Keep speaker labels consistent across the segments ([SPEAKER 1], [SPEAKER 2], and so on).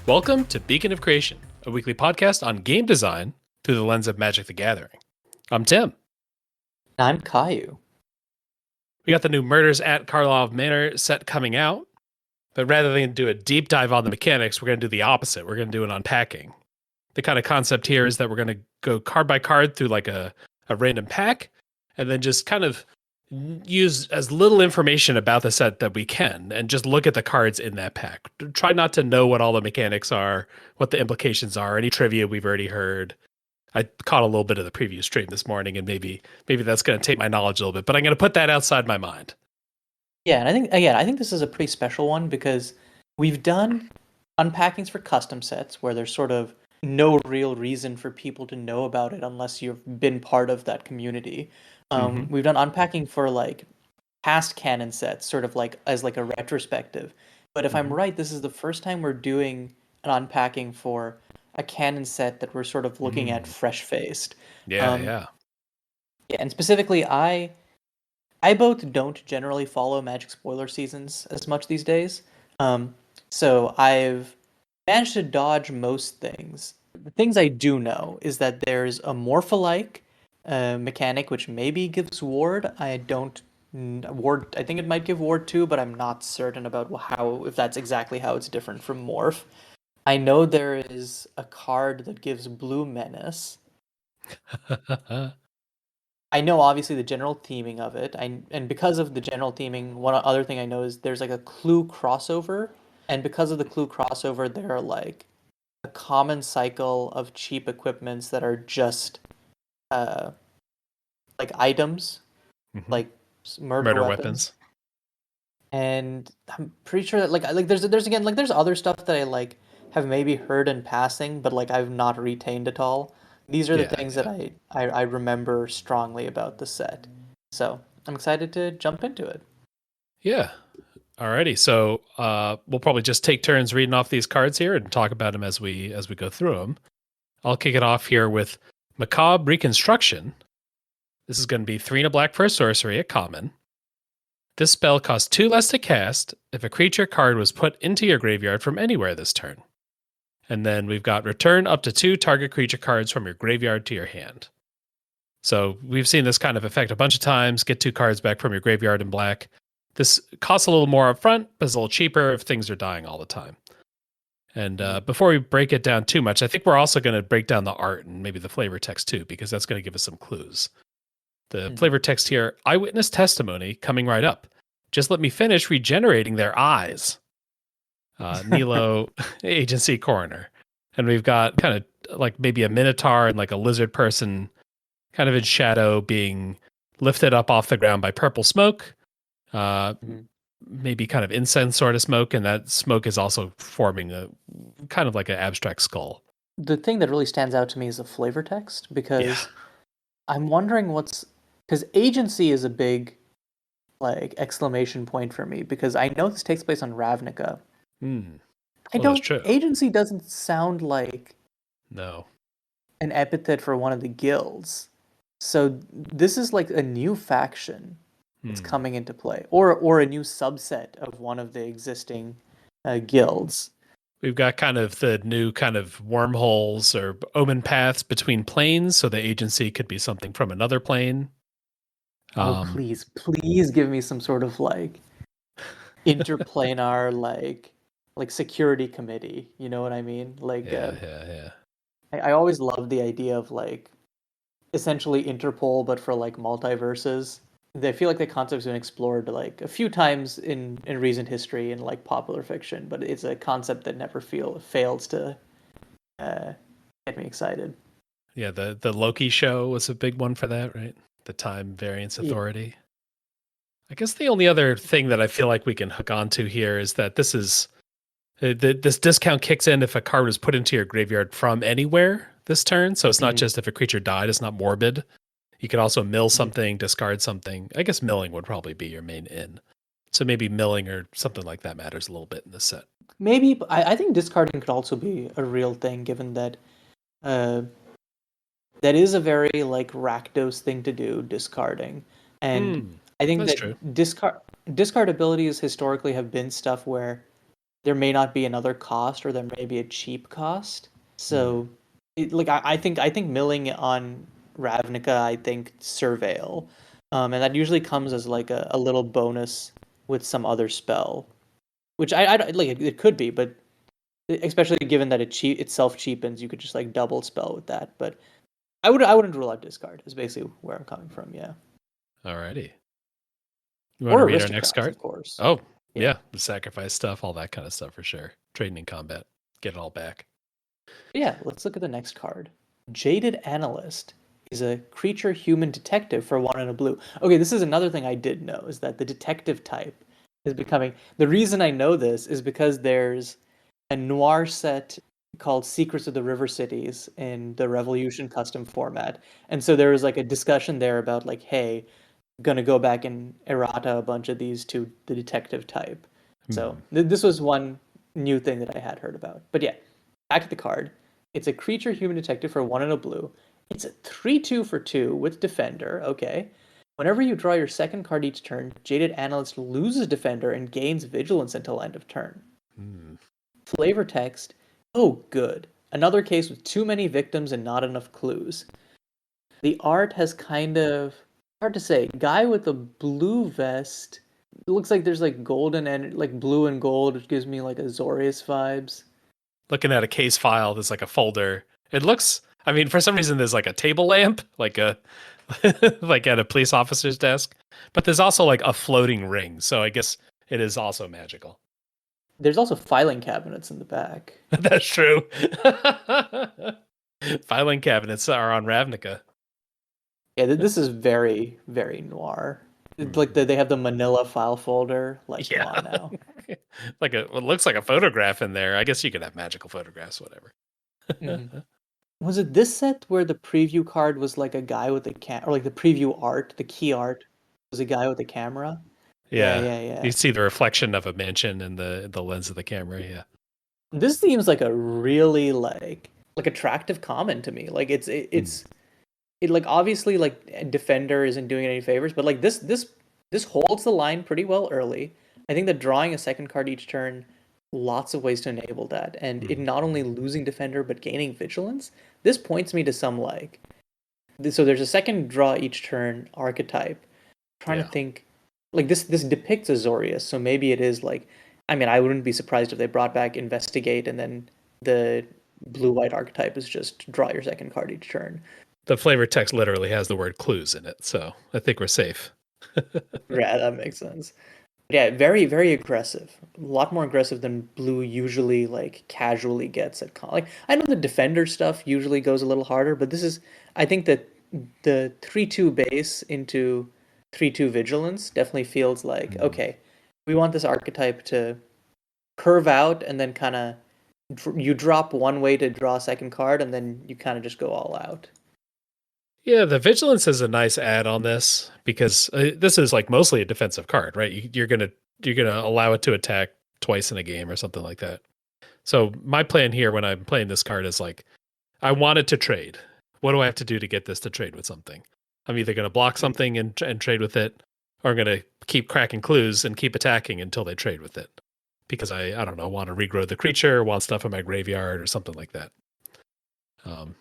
[SPEAKER 1] Welcome to Beacon of Creation, a weekly podcast on game design through the lens of Magic the Gathering. I'm Tim.
[SPEAKER 2] I'm Kayiu.
[SPEAKER 1] We got the new Murders at Karlov Manor set coming out, but rather than do a deep dive on the mechanics, we're going to do the opposite. We're going to do an unpacking. The kind of concept here is that we're going to go card by card through like a random pack, and then just kind of use as little information about the set that we can and just look at the cards in that pack. Try not to know what all the mechanics are, what the implications are, any trivia we've already heard. I caught a little bit of the preview stream this morning, and maybe that's going to take my knowledge a little bit, but I'm going to put that outside my mind.
[SPEAKER 2] Yeah, and I think this is a pretty special one because we've done unpackings for custom sets where there's sort of no real reason for people to know about it unless you've been part of that community. We've done unpacking for like past canon sets, sort of like as like a retrospective. But if I'm right, this is the first time we're doing an unpacking for a canon set that we're sort of looking at fresh-faced.
[SPEAKER 1] Yeah.
[SPEAKER 2] Yeah, and specifically, I both don't generally follow Magic spoiler seasons as much these days. So I've managed to dodge most things. The things I do know is that there's a Morpholike mechanic which maybe gives Ward. Ward. I think it might give Ward too, but I'm not certain about if that's exactly how it's different from Morph. I know there is a card that gives Blue Menace. I know obviously the general theming of it. And because of the general theming, one other thing I know is there's like a clue crossover, and because of the clue crossover, there are like a common cycle of cheap equipments that are just like items, like murder weapons. And I'm pretty sure that like there's again like there's other stuff that I like have maybe heard in passing, but like I've not retained at all. These are the things that I remember strongly about the set. So I'm excited to jump into it.
[SPEAKER 1] Yeah. Alrighty. So we'll probably just take turns reading off these cards here and talk about them as we go through them. I'll kick it off here with Macabre Reconstruction. This is going to be 3 and a black for a sorcery, a common. This spell costs 2 less to cast if a creature card was put into your graveyard from anywhere this turn. And then we've got return up to 2 target creature cards from your graveyard to your hand. So we've seen this kind of effect a bunch of times. Get 2 cards back from your graveyard in black. This costs a little more up front, but it's a little cheaper if things are dying all the time. And before we break it down too much, I think we're also going to break down the art and maybe the flavor text too, because that's going to give us some clues. The flavor text here, eyewitness testimony coming right up. Just let me finish regenerating their eyes. Nilo agency coroner. And we've got kind of like maybe a minotaur and like a lizard person kind of in shadow being lifted up off the ground by purple smoke. Maybe kind of incense sort of smoke. And that smoke is also forming a kind of like an abstract skull.
[SPEAKER 2] The thing that really stands out to me is the flavor text, because I'm wondering because agency is a big like exclamation point for me, because I know this takes place on Ravnica. Agency doesn't sound like an epithet for one of the guilds. So this is like a new faction that's coming into play, or a new subset of one of the existing guilds.
[SPEAKER 1] We've got kind of the new kind of wormholes or omen paths between planes, so the agency could be something from another plane.
[SPEAKER 2] Please give me some sort of like interplanar like security committee. You know what I mean? Like I always love the idea of like essentially Interpol, but for like multiverses. I feel like the concept's been explored like a few times in recent history in like popular fiction, but it's a concept that never fails to get me excited.
[SPEAKER 1] Yeah, the Loki show was a big one for that, right? The Time Variance Authority. Yeah. I guess the only other thing that I feel like we can hook onto here is that this discount kicks in if a card was put into your graveyard from anywhere this turn. So it's not just if a creature died, it's not morbid. You could also mill something, discard something. I guess milling would probably be your main in. So maybe milling or something like that matters a little bit in this set.
[SPEAKER 2] Maybe, but I think discarding could also be a real thing, given that that is a very like Rakdos thing to do, discarding. And I think that discard abilities historically have been stuff where there may not be another cost, or there may be a cheap cost.
[SPEAKER 1] Hmm.
[SPEAKER 2] So, I think milling on Ravnica, I think Surveil, and that usually comes as like a little bonus with some other spell, which like it could be, but especially given that it self cheapens, you could just like double spell with that. But I wouldn't rule out discard. Is basically where I'm coming from. Yeah,
[SPEAKER 1] Alrighty. You want to
[SPEAKER 2] or
[SPEAKER 1] read our next
[SPEAKER 2] aristocrats,
[SPEAKER 1] card?
[SPEAKER 2] of course.
[SPEAKER 1] Oh,
[SPEAKER 2] Yeah.
[SPEAKER 1] yeah. The sacrifice stuff, all that kind of stuff for sure. Trading in combat. Get it all back.
[SPEAKER 2] But yeah, let's look at the next card. Jaded Analyst is a creature human detective for 1 and a blue. Okay, this is another thing I did know, is that the detective type is becoming. The reason I know this is because there's a noir set called Secrets of the River Cities in the Revolution custom format. And so there was like a discussion there about like, hey, gonna go back and errata a bunch of these to the detective type. So
[SPEAKER 1] Hmm.
[SPEAKER 2] this was one new thing that I had heard about. But yeah, back to the card. It's a creature human detective for 1 and a blue. It's a 3/2 for 2 with Defender. Okay. Whenever you draw your second card each turn, Jaded Analyst loses Defender and gains Vigilance until end of turn.
[SPEAKER 1] Hmm.
[SPEAKER 2] Flavor text. Oh, good. Another case with too many victims and not enough clues. The art has kind of hard to say. Guy with the blue vest. It looks like there's like golden and like blue and gold, which gives me like Azorius vibes.
[SPEAKER 1] Looking at a case file, there's like a folder. It looks, I mean, for some reason, there's like a table lamp, like a, like at a police officer's desk, but there's also like a floating ring. So I guess it is also magical.
[SPEAKER 2] There's also filing cabinets in the back.
[SPEAKER 1] That's true. Filing cabinets are on Ravnica.
[SPEAKER 2] Yeah, this is very, very noir. Like
[SPEAKER 1] Hmm.
[SPEAKER 2] they have the Manila file folder. Like, come
[SPEAKER 1] Yeah.
[SPEAKER 2] on now.
[SPEAKER 1] Like a, it looks like a photograph in there. I guess you could have magical photographs, whatever.
[SPEAKER 2] Mhm. Was it this set where the preview card was like a guy with a or like the preview art, the key art was a guy with a camera? Yeah,
[SPEAKER 1] Yeah.
[SPEAKER 2] yeah,
[SPEAKER 1] You
[SPEAKER 2] yeah.
[SPEAKER 1] see the reflection of a mansion in the lens of the camera. Yeah.
[SPEAKER 2] This seems like a really like attractive common to me. Like
[SPEAKER 1] Hmm.
[SPEAKER 2] it like obviously like Defender isn't doing any favors, but like this holds the line pretty well early. I think that drawing a second card each turn, lots of ways to enable that, and it
[SPEAKER 1] Hmm.
[SPEAKER 2] not only losing Defender but gaining Vigilance. This points me to some like so there's a second draw each turn archetype. Trying to
[SPEAKER 1] Yeah.
[SPEAKER 2] think, like this depicts Azorius, so maybe it is like, I mean, I wouldn't be surprised if they brought back Investigate and then the blue-white archetype is just draw your second card each turn.
[SPEAKER 1] The flavor text literally has the word clues in it, so I think we're safe.
[SPEAKER 2] Yeah, that makes sense. Yeah, very, very aggressive. A lot more aggressive than blue usually like casually gets at con. Like I know the defender stuff usually goes a little harder, but this is I think that the 3/2 base into 3/2 vigilance definitely feels like
[SPEAKER 1] Hmm.
[SPEAKER 2] okay, we want this archetype to curve out and then kind of you drop one way to draw a second card and then you kind of just go all out.
[SPEAKER 1] Yeah, the vigilance is a nice add on this because this is like mostly a defensive card, right? You're gonna allow it to attack twice in a game or something like that. So my plan here when I'm playing this card is like I want it to trade. What do I have to do to get this to trade with something? I'm either going to block
[SPEAKER 2] Mhm.
[SPEAKER 1] something and trade with it, or I'm going to keep cracking clues and keep attacking until they trade with it. Because I don't know, want to regrow the creature, want stuff in my graveyard or something like that. Um,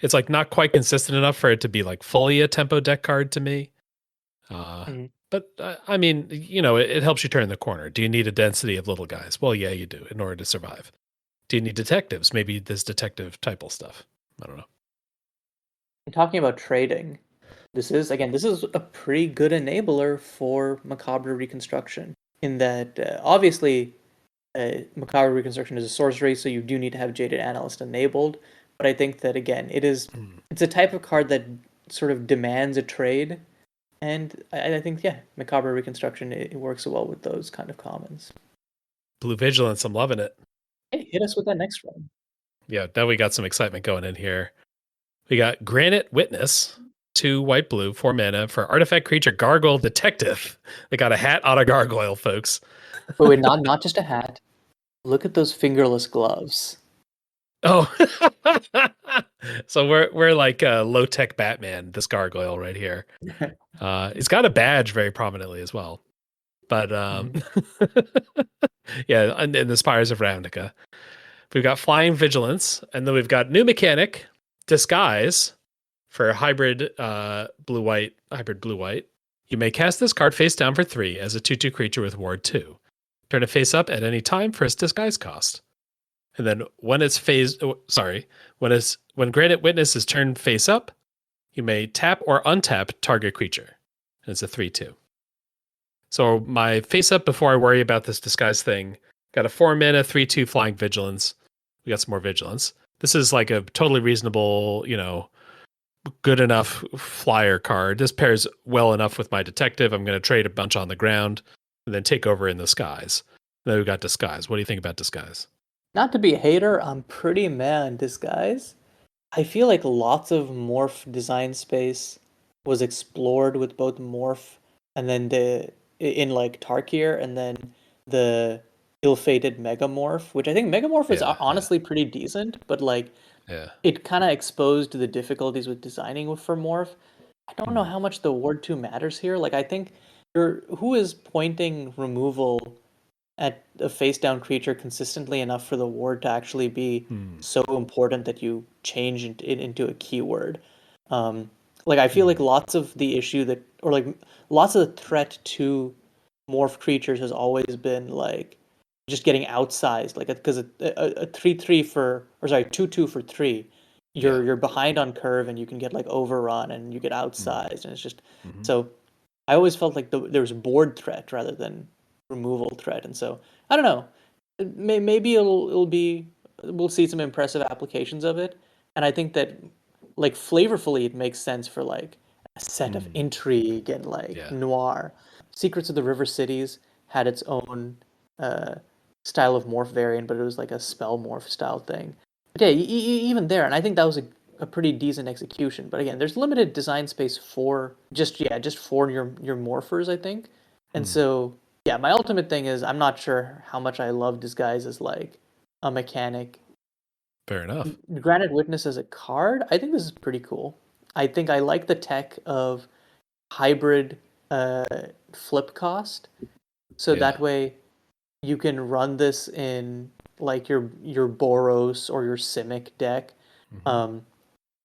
[SPEAKER 1] it's like not quite consistent enough for it to be like fully a tempo deck card to me. Uh,
[SPEAKER 2] Mhm.
[SPEAKER 1] but I mean, it helps you turn the corner. Do you need a density of little guys? Well, yeah, you do in order to survive. Do you need detectives? Maybe this detective typal stuff. I don't know.
[SPEAKER 2] And talking about trading, this is a pretty good enabler for Macabre Reconstruction. In that, obviously, Macabre Reconstruction is a sorcery, so you do need to have Jaded Analyst enabled. But I think that again,
[SPEAKER 1] Hmm.
[SPEAKER 2] it's a type of card that sort of demands a trade, and I think yeah, Macabre Reconstruction it works well with those kind of commons.
[SPEAKER 1] Blue Vigilance, I'm loving it.
[SPEAKER 2] Hey, hit us with that next one.
[SPEAKER 1] Yeah, now we got some excitement going in here. We got Granite Witness, 2 white blue, 4 mana for artifact creature Gargoyle Detective. They got a hat on a gargoyle, folks.
[SPEAKER 2] Wait, not just a hat. Look at those fingerless gloves.
[SPEAKER 1] Oh, so we're like low tech Batman. This gargoyle right here. He's got a badge very prominently as well. But
[SPEAKER 2] Mhm.
[SPEAKER 1] yeah, and the Spires of Ravnica. We've got Flying Vigilance, and then we've got new mechanic, Disguise, for hybrid blue white. You may cast this card face down for 3 as a 2/2 creature with Ward 2. Turn it face up at any time for its disguise cost. And then when it's when Granite Witness is turned face up, you may tap or untap target creature. And it's a 3/2. So my face up before I worry about this disguise thing. Got a 4 mana 3/2 Flying Vigilance. We got some more vigilance. This is like a totally reasonable, good enough flyer card. This pairs well enough with my detective. I'm going to trade a bunch on the ground and then take over in the skies. And then we've got disguise. What do you think about disguise?
[SPEAKER 2] Not to be a hater, I'm pretty meh on Disguise. I feel like lots of morph design space was explored with both morph and then in like Tarkir and then the ill-fated Megamorph, which I think Megamorph is
[SPEAKER 1] Yeah,
[SPEAKER 2] honestly pretty decent, but like
[SPEAKER 1] yeah.
[SPEAKER 2] it kind of exposed the difficulties with designing for morph. I don't know
[SPEAKER 1] Hmm.
[SPEAKER 2] how much the Ward 2 matters here. Like I think who is pointing removal at a face down creature consistently enough for the ward to actually be
[SPEAKER 1] Hmm.
[SPEAKER 2] so important that you change it into a keyword. Um, like I feel like
[SPEAKER 1] Hmm.
[SPEAKER 2] lots of the issue that, or like lots of the threat to morph creatures has always been like just getting outsized. Like because a 3/3 for, or sorry, 2/2 for 3,
[SPEAKER 1] Yeah.
[SPEAKER 2] you're behind on curve and you can get like overrun and you get
[SPEAKER 1] Hmm.
[SPEAKER 2] outsized and it's just
[SPEAKER 1] Hmm.
[SPEAKER 2] so I always felt like there was board threat rather than removal threat, and so I don't know. Maybe it'll be we'll see some impressive applications of it, and I think that like flavorfully it makes sense for like a set of
[SPEAKER 1] Hmm.
[SPEAKER 2] intrigue and like
[SPEAKER 1] Yeah.
[SPEAKER 2] noir. Secrets of the River Cities had its own uh, style of morph variant, but it was like a spell morph style thing. But yeah, even there, and I think that was a pretty decent execution. But again, there's limited design space for just for your morphers, I think. And
[SPEAKER 1] Hmm.
[SPEAKER 2] so yeah, my ultimate thing is I'm not sure how much I love Disguise as like a mechanic.
[SPEAKER 1] Fair enough.
[SPEAKER 2] Granted Witness as a card, I think this is pretty cool. I think I like the tech of hybrid uh, flip cost. So
[SPEAKER 1] Yeah.
[SPEAKER 2] that way you can run this in like your Boros or your Simic deck.
[SPEAKER 1] Hmm.
[SPEAKER 2] Um,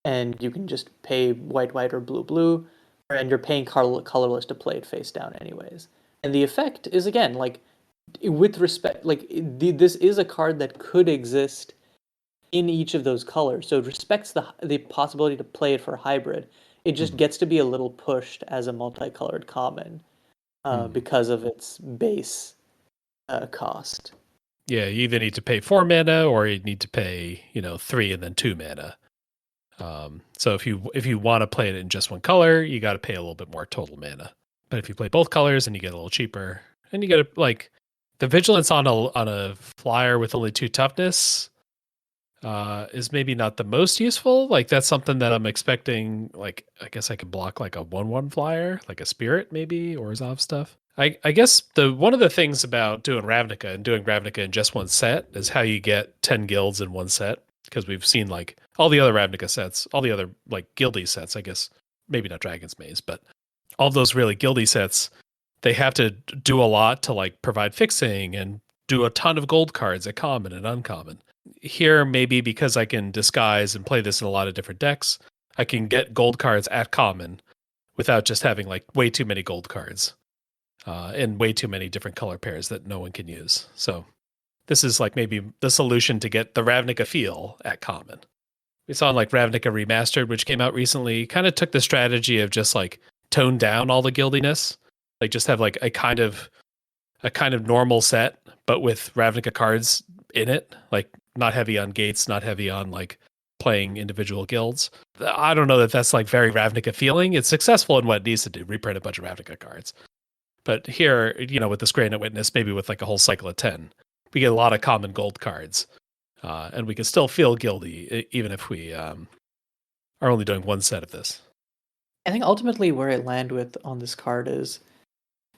[SPEAKER 2] and you can just pay white or blue, and you're paying colorless to play it face down anyways. And the effect is again like with respect, like this is a card that could exist in each of those colors, so it respects the possibility to play it for hybrid. It just
[SPEAKER 1] Hmm.
[SPEAKER 2] gets to be a little pushed as a multicolored common
[SPEAKER 1] Hmm.
[SPEAKER 2] because of its base cost.
[SPEAKER 1] Yeah, you either need to pay 4 mana or you need to pay, 3 and then 2 mana. So if you want to play it in just one color, you got to pay a little bit more total mana. But if you play both colors, and you get a little cheaper, and you get like the vigilance on a flyer with only 2 toughness is maybe not the most useful. Like that's something that I'm expecting. Like I guess I could block like a 1/1 flyer, like a spirit maybe or Orzhov stuff. I guess the one of the things about doing Ravnica in just one set is how you get 10 guilds in one set. Because we've seen like all the other Ravnica sets, all the other like guildy sets, I guess maybe not Dragon's Maze, but all those really guildy sets, they have to do a lot to like provide fixing and do a ton of gold cards at common and uncommon. Here, maybe because I can disguise and play this in a lot of different decks, I can get gold cards at common without just having like way too many gold cards and way too many different color pairs that no one can use. So this is like maybe the solution to get the Ravnica feel at common. We saw in like Ravnica Remastered, which came out recently, kind of took the strategy of just like tone down all the gildiness, like just have like a kind of normal set, but with Ravnica cards in it, like not heavy on gates, not heavy on like playing individual guilds. I don't know that that's like very Ravnica feeling. It's successful in what it needs to do, reprint a bunch of Ravnica cards. But here, with this Granite Witness, maybe with like a whole cycle of 10, we get a lot of common gold cards. And we can still feel guilty, even if we are only doing one set of this.
[SPEAKER 2] I think ultimately where I land with on this card is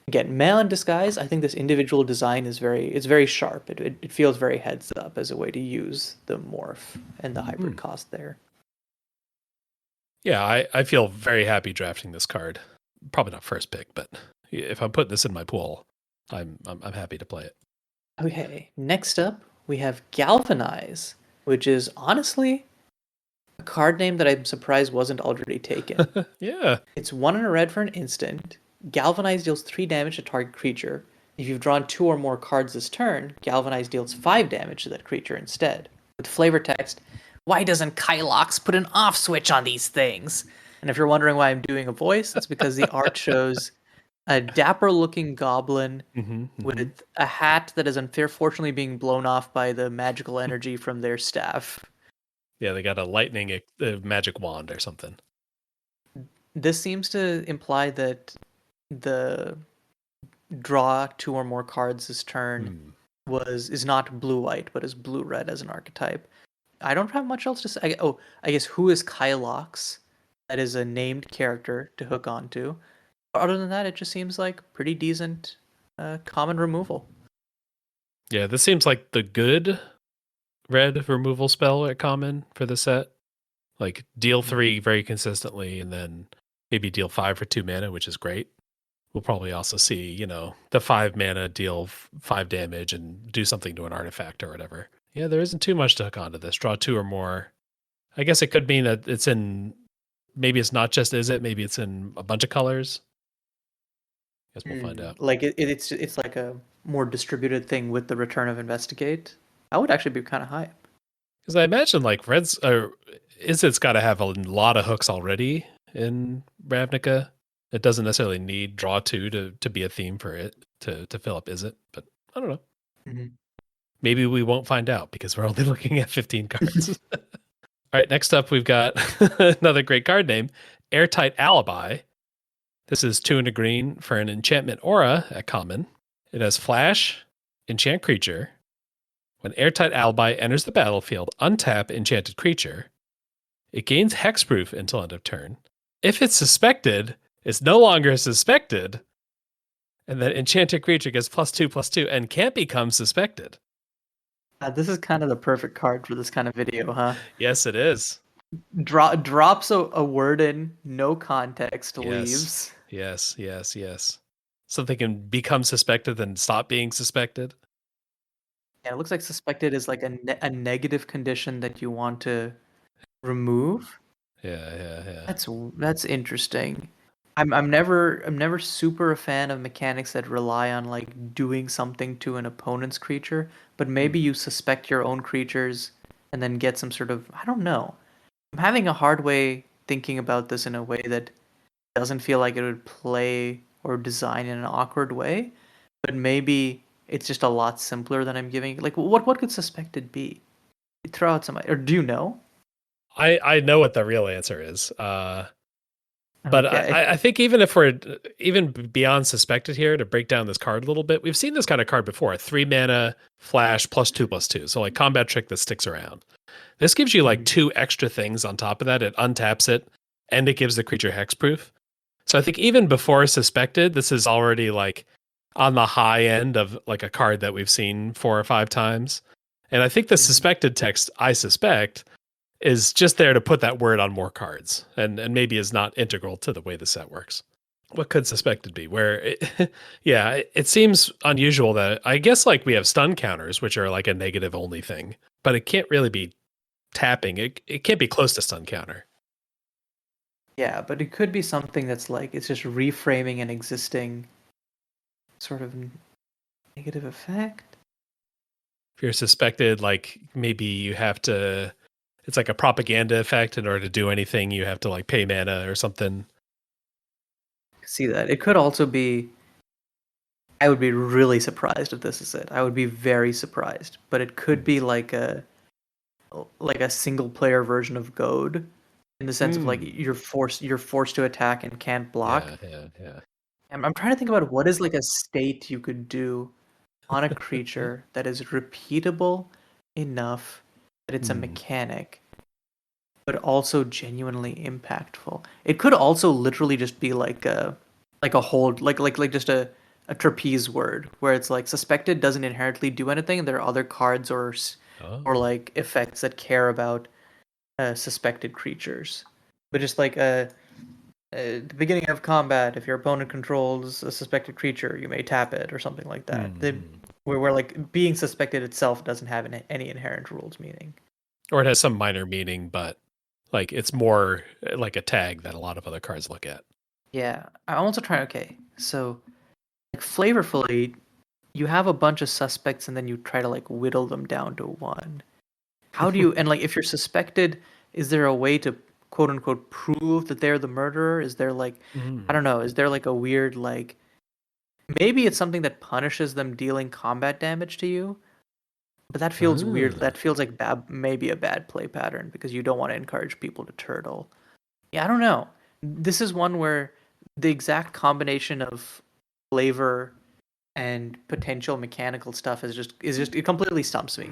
[SPEAKER 2] again, Male in Disguise, I think this individual design is very sharp. It feels very heads up as a way to use the morph and the hybrid
[SPEAKER 1] Hmm.
[SPEAKER 2] cost there.
[SPEAKER 1] Yeah, I feel very happy drafting this card. Probably not first pick, but if I'm putting this in my pool, I'm happy to play it.
[SPEAKER 2] Okay, next up we have Galvanize, which is honestly a card name that I'm surprised wasn't already taken.
[SPEAKER 1] Yeah.
[SPEAKER 2] It's 1 and a red for an instant. Galvanize deals 3 damage to target creature. If you've drawn 2 or more cards this turn, Galvanize deals 5 damage to that creature instead. With flavor text, why doesn't Kylox put an off switch on these things? And if you're wondering why I'm doing a voice, it's because the art shows a dapper looking goblin
[SPEAKER 1] Hmm.
[SPEAKER 2] with a hat that is unfortunately being blown off by the magical energy from their staff.
[SPEAKER 1] Yeah, they got a lightning magic wand or something.
[SPEAKER 2] This seems to imply that the draw 2 or more cards this turn
[SPEAKER 1] Hmm.
[SPEAKER 2] is not blue white, but is blue red as an archetype. I don't have much else to say. Oh, I guess who is Kylox? That is a named character to hook onto. Other than that, it just seems like pretty decent common removal.
[SPEAKER 1] Yeah, this seems like the good red removal spell at common for the set. Like deal 3 very consistently, and then maybe deal 5 for 2 mana, which is great. We'll probably also see, the 5 mana deal 5 damage and do something to an artifact or whatever. Yeah, there isn't too much to hook onto this. Draw 2 or more. I guess it could mean that it's in. Maybe it's not just is it? Maybe it's in a bunch of colors. Guess we'll find out.
[SPEAKER 2] Like it's like a more distributed thing with the return of Investigate. I would actually be kind of hype.
[SPEAKER 1] Because I imagine like Red's or Izzet's got to have a lot of hooks already in Ravnica. It doesn't necessarily need draw 2 to be a theme for it to fill up Izzet, but I don't know.
[SPEAKER 2] Mm-hmm.
[SPEAKER 1] Maybe we won't find out because we're only looking at 15 cards. All right, next up we've got another great card name, Airtight Alibi. This is 2 and a green for an enchantment aura at common. It has flash, enchant creature. When Airtight Alibi enters the battlefield, untap enchanted creature. It gains hexproof until end of turn. If it's suspected, it's no longer suspected. And that enchanted creature gets +2/+2 and can't become suspected.
[SPEAKER 2] This is kind of the perfect card for this kind of video, huh?
[SPEAKER 1] Yes, it is.
[SPEAKER 2] Drops a word in, no context,
[SPEAKER 1] Yes.
[SPEAKER 2] leaves.
[SPEAKER 1] Yes, yes, yes. Something can become suspected and stop being suspected.
[SPEAKER 2] Yeah, it looks like suspected is like a negative condition that you want to remove.
[SPEAKER 1] Yeah, yeah, yeah.
[SPEAKER 2] That's interesting. I'm never super a fan of mechanics that rely on like doing something to an opponent's creature, but maybe you suspect your own creatures and then get some sort of, I don't know. I'm having a hard way thinking about this in a way that doesn't feel like it would play or design in an awkward way, but maybe it's just a lot simpler than I'm giving. Like what could suspected be? Throw out some, or do you know?
[SPEAKER 1] I know what the real answer is. But
[SPEAKER 2] Okay.
[SPEAKER 1] I think even if we're even beyond suspected here to break down this card a little bit, we've seen this kind of card before. 3 mana flash +2/+2. So like combat trick that sticks around. This gives you like
[SPEAKER 2] Mhm.
[SPEAKER 1] 2 extra things on top of that. It untaps it and it gives the creature hexproof. So I think even before suspected, this is already like on the high end of like a card that we've seen 4 or 5 times. And I think the
[SPEAKER 2] Mhm.
[SPEAKER 1] suspected text, I suspect, is just there to put that word on more cards and maybe is not integral to the way the set works. What could suspected be? Where yeah, it seems unusual that I guess like we have stun counters, which are like a negative only thing, but it can't really be tapping. It can't be close to stun counter.
[SPEAKER 2] Yeah, but it could be something that's like it's just reframing an existing sort of negative effect.
[SPEAKER 1] If you're suspected, like maybe you have to it's like a propaganda effect. In order to do anything, you have to like pay mana or something.
[SPEAKER 2] See that. It could also be I would be really surprised if this is it. I would be very surprised. But it could be like a single player version of Goad in the sense of like
[SPEAKER 1] Hmm.
[SPEAKER 2] you're forced to attack and can't block.
[SPEAKER 1] Yeah, yeah, yeah.
[SPEAKER 2] I'm trying to think about what is like a state you could do on a creature that is repeatable enough that it's a
[SPEAKER 1] Hmm.
[SPEAKER 2] mechanic, but also genuinely impactful. It could also literally just be like a hold like just a trapeze word where it's like suspected doesn't inherently do anything. There are other cards or
[SPEAKER 1] Oh.
[SPEAKER 2] like effects that care about suspected creatures, but just like at the beginning of combat, if your opponent controls a suspected creature, you may tap it or something like that. Where like being suspected itself doesn't have any inherent rules meaning.
[SPEAKER 1] Or it has some minor meaning, but like it's more like a tag that a lot of other cards look at.
[SPEAKER 2] Yeah, I'm also trying. Okay, so like flavorfully, you have a bunch of suspects and then you try to like whittle them down to one. How do you and like if you're suspected, is there a way to quote unquote prove that they're the murderer? Is there like I don't know, is there like a weird like maybe it's something that punishes them dealing combat damage to you? But that feels weird. That feels like maybe a bad play pattern because you don't want to encourage people to turtle. Yeah, I don't know. This is one where the exact combination of flavor and potential mechanical stuff is just it completely stumps me.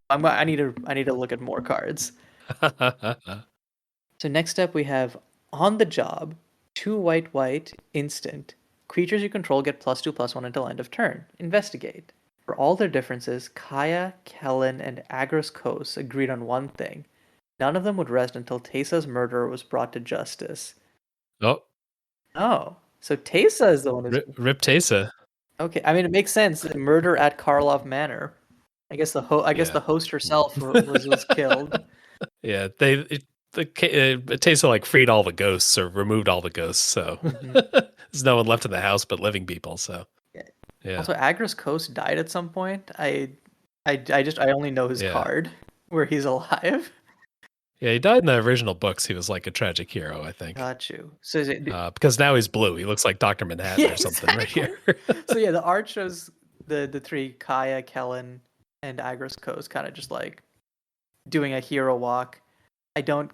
[SPEAKER 2] I need to look at more cards. So next up we have on the job, 2 white instant. Creatures you control get +2/+1 until end of turn. Investigate. For all their differences, Kaya, Kellen, and Agros Kos agreed on one thing. None of them would rest until Tesa's murderer was brought to justice.
[SPEAKER 1] Oh,
[SPEAKER 2] Oh, so Tesa is the one who's
[SPEAKER 1] Rip Tesa.
[SPEAKER 2] okay. I mean, it makes sense. Murder at Karlov Manor. I guess the host herself was killed.
[SPEAKER 1] Yeah, Tesa like freed all the ghosts or removed all the ghosts, so there's no one left in the house but living people. So
[SPEAKER 2] Yeah.
[SPEAKER 1] yeah,
[SPEAKER 2] Also, Agros Coast died at some point. I only know his
[SPEAKER 1] yeah,
[SPEAKER 2] card where he's alive.
[SPEAKER 1] yeah. He died in the original books. He was like a tragic hero, I think.
[SPEAKER 2] Got you. So is it?
[SPEAKER 1] Because now he's blue. He looks like Dr. Manhattan
[SPEAKER 2] Yeah,
[SPEAKER 1] or something right
[SPEAKER 2] exactly.
[SPEAKER 1] here.
[SPEAKER 2] So yeah, the art shows the three Kaya, Kellen, and Agros Coast kind of just like doing a hero walk.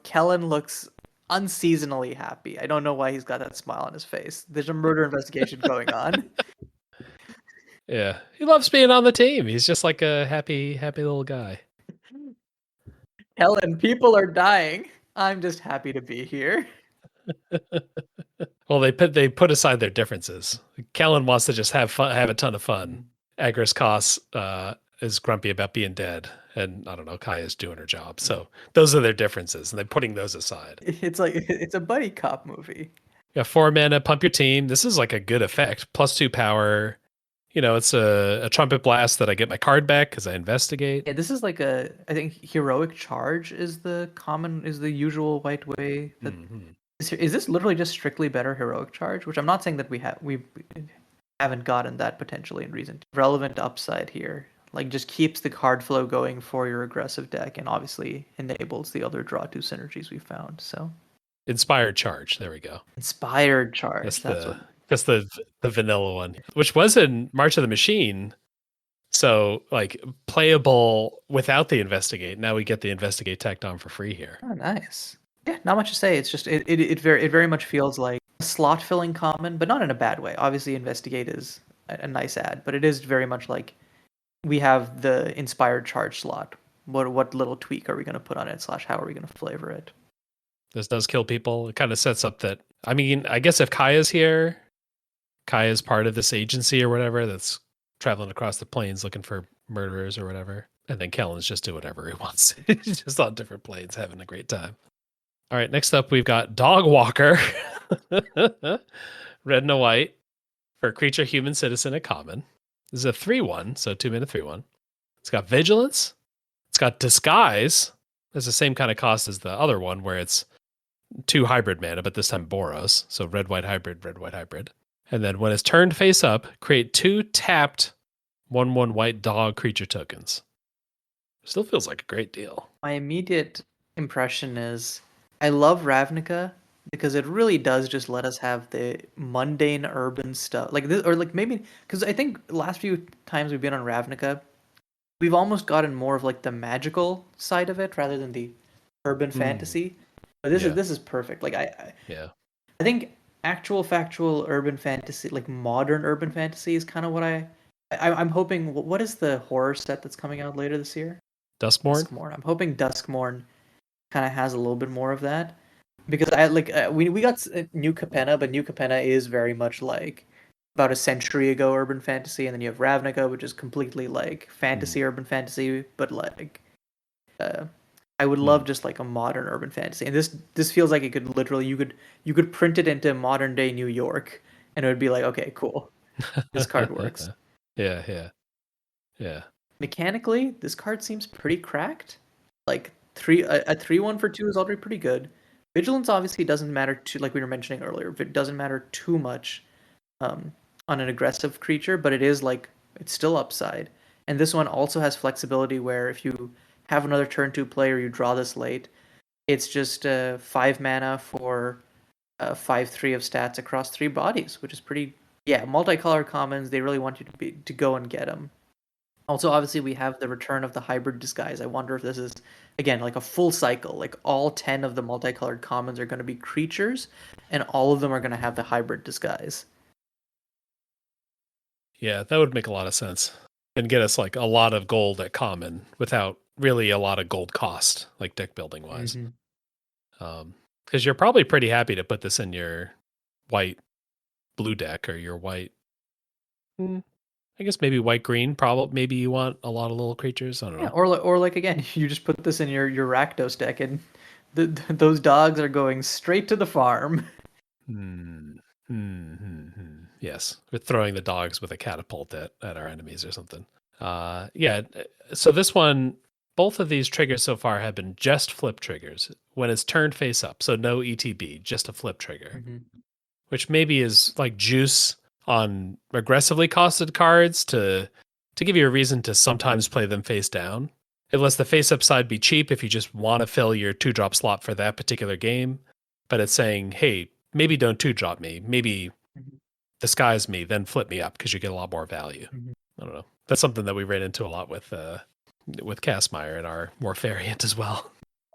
[SPEAKER 2] Kellen looks unseasonally happy. I don't know why he's got that smile on his face. There's a murder investigation going on.
[SPEAKER 1] Yeah, he loves being on the team. He's just like a happy little guy.
[SPEAKER 2] Kellen, people are dying. I'm just happy to be here.
[SPEAKER 1] Well, they put aside their differences. Kellen wants to just have fun, have a ton of fun. Agris Koss is grumpy about being dead, and I don't know, Kaya's doing her job. So those are their differences, and they're putting those aside.
[SPEAKER 2] It's like it's a buddy cop movie.
[SPEAKER 1] Yeah, 4 mana, pump your team. This is like a good effect. +2 power. You know, it's a trumpet blast that I get my card back because I investigate.
[SPEAKER 2] Yeah, this is like I think heroic charge is the usual white way that is this literally just strictly better heroic charge, which I'm not saying that we haven't gotten that potentially in recent relevant upside here. Like just keeps the card flow going for your aggressive deck and obviously enables the other draw two synergies we found. So
[SPEAKER 1] Inspired charge. There we go.
[SPEAKER 2] inspired charge.
[SPEAKER 1] That's the vanilla one, which was in March of the Machine. So like playable without the investigate. Now we get the investigate tacked on for free here.
[SPEAKER 2] Oh, nice. Yeah, not much to say. It's just it very much feels like a slot filling common, but not in a bad way. Obviously, investigate is a nice add, but it is very much like we have the inspired charge slot. What little tweak are we going to put on it? / how are we going to flavor it?
[SPEAKER 1] This does kill people. It kind of sets up that. I mean, I guess if Kaya's here, Kaya's part of this agency or whatever that's traveling across the plains looking for murderers or whatever. And then Kellen's just do whatever he wants. He's just on different planes having a great time. All right, next up we've got Dog Walker. Red and a white for creature, human, citizen, and common. This is a 3/1, so 2 mana 3/1. It's got vigilance. It's got disguise. It's the same kind of cost as the other one where it's 2 hybrid mana, but this time Boros. So red, white hybrid, red, white hybrid. And then when it's turned face up, create 2 tapped 1/1 white dog creature tokens. Still feels like a great deal.
[SPEAKER 2] My immediate impression is I love Ravnica because it really does just let us have the mundane urban stuff like this, or like maybe because I think last few times we've been on Ravnica, we've almost gotten more of like the magical side of it rather than the urban fantasy. But this is perfect. Like I think actual factual urban fantasy, like modern urban fantasy, is kind of what I'm hoping. What is the horror set that's coming out later this year?
[SPEAKER 1] Duskmourn?
[SPEAKER 2] Duskmourn. I'm hoping Duskmourn kind of has a little bit more of that because I like we got New Capenna, but New Capenna is very much like about a century ago urban fantasy, and then you have Ravnica, which is completely like fantasy urban fantasy, but like I would love just like a modern urban fantasy, and this feels like it could literally you could print it into modern day New York, and it would be like, okay, cool, this card works.
[SPEAKER 1] Yeah, yeah, yeah.
[SPEAKER 2] Mechanically, this card seems pretty cracked. Like a 3/1 for 2 is already pretty good. Vigilance obviously doesn't matter too, like we were mentioning earlier. It doesn't matter too much um, on an aggressive creature, but it is like it's still upside. And this one also has flexibility where if you have another turn 2 play or you draw this late, it's just 5 mana for 5/3 of stats across 3 bodies, which is pretty. Yeah, multicolored commons. They really want you to go and get them. Also, obviously, we have the return of the hybrid disguise. I wonder if this is, again, like a full cycle. Like all 10 of the multicolored commons are going to be creatures, and all of them are going to have the hybrid disguise.
[SPEAKER 1] Yeah, that would make a lot of sense. And get us like a lot of gold at common without really a lot of gold cost, like deck building wise. Because you're probably pretty happy to put this in your white blue deck or your white. I guess maybe white green. Probably maybe you want a lot of little creatures. I don't
[SPEAKER 2] Yeah,
[SPEAKER 1] know.
[SPEAKER 2] or like again, you just put this in your Rakdos deck, and those dogs are going straight to the farm.
[SPEAKER 1] Yes, we're throwing the dogs with a catapult at our enemies or something. Yeah. So this one, both of these triggers so far have been just flip triggers when it's turned face up. So no ETB, just a flip trigger, which maybe is like juice on aggressively costed cards to give you a reason to sometimes play them face down. It lets the face up side be cheap if you just want to fill your 2-drop slot for that particular game. But it's saying, hey, maybe don't 2-drop me. Maybe disguise me, then flip me up because you get a lot more value. I don't know. That's something that we ran into a lot with Castmire and our Morphariant as well.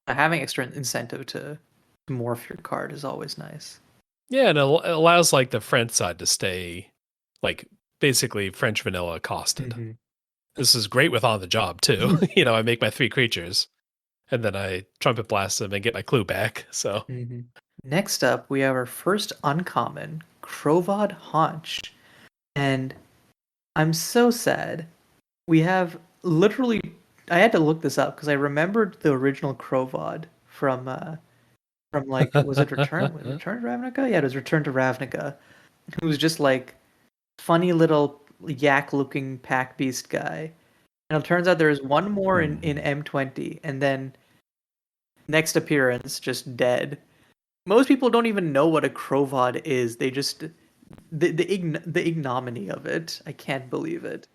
[SPEAKER 2] Having extra incentive to morph your card is always nice.
[SPEAKER 1] Yeah, and it allows like the French side to stay like basically French vanilla costed. This is great with on the job too. I make my 3 creatures and then I trumpet blast them and get my clue back. So
[SPEAKER 2] Next up, we have our first uncommon, Krovod Haunch. And I'm so sad. We have literally, I had to look this up because I remembered the original Krovod from like, was it Return to Ravnica? Yeah, it was Return to Ravnica. Who was just like funny little yak-looking pack beast guy. And it turns out there is one more in M20, and then next appearance, just dead. Most people don't even know what a Krovod is. They just the ignominy of it. I can't believe it.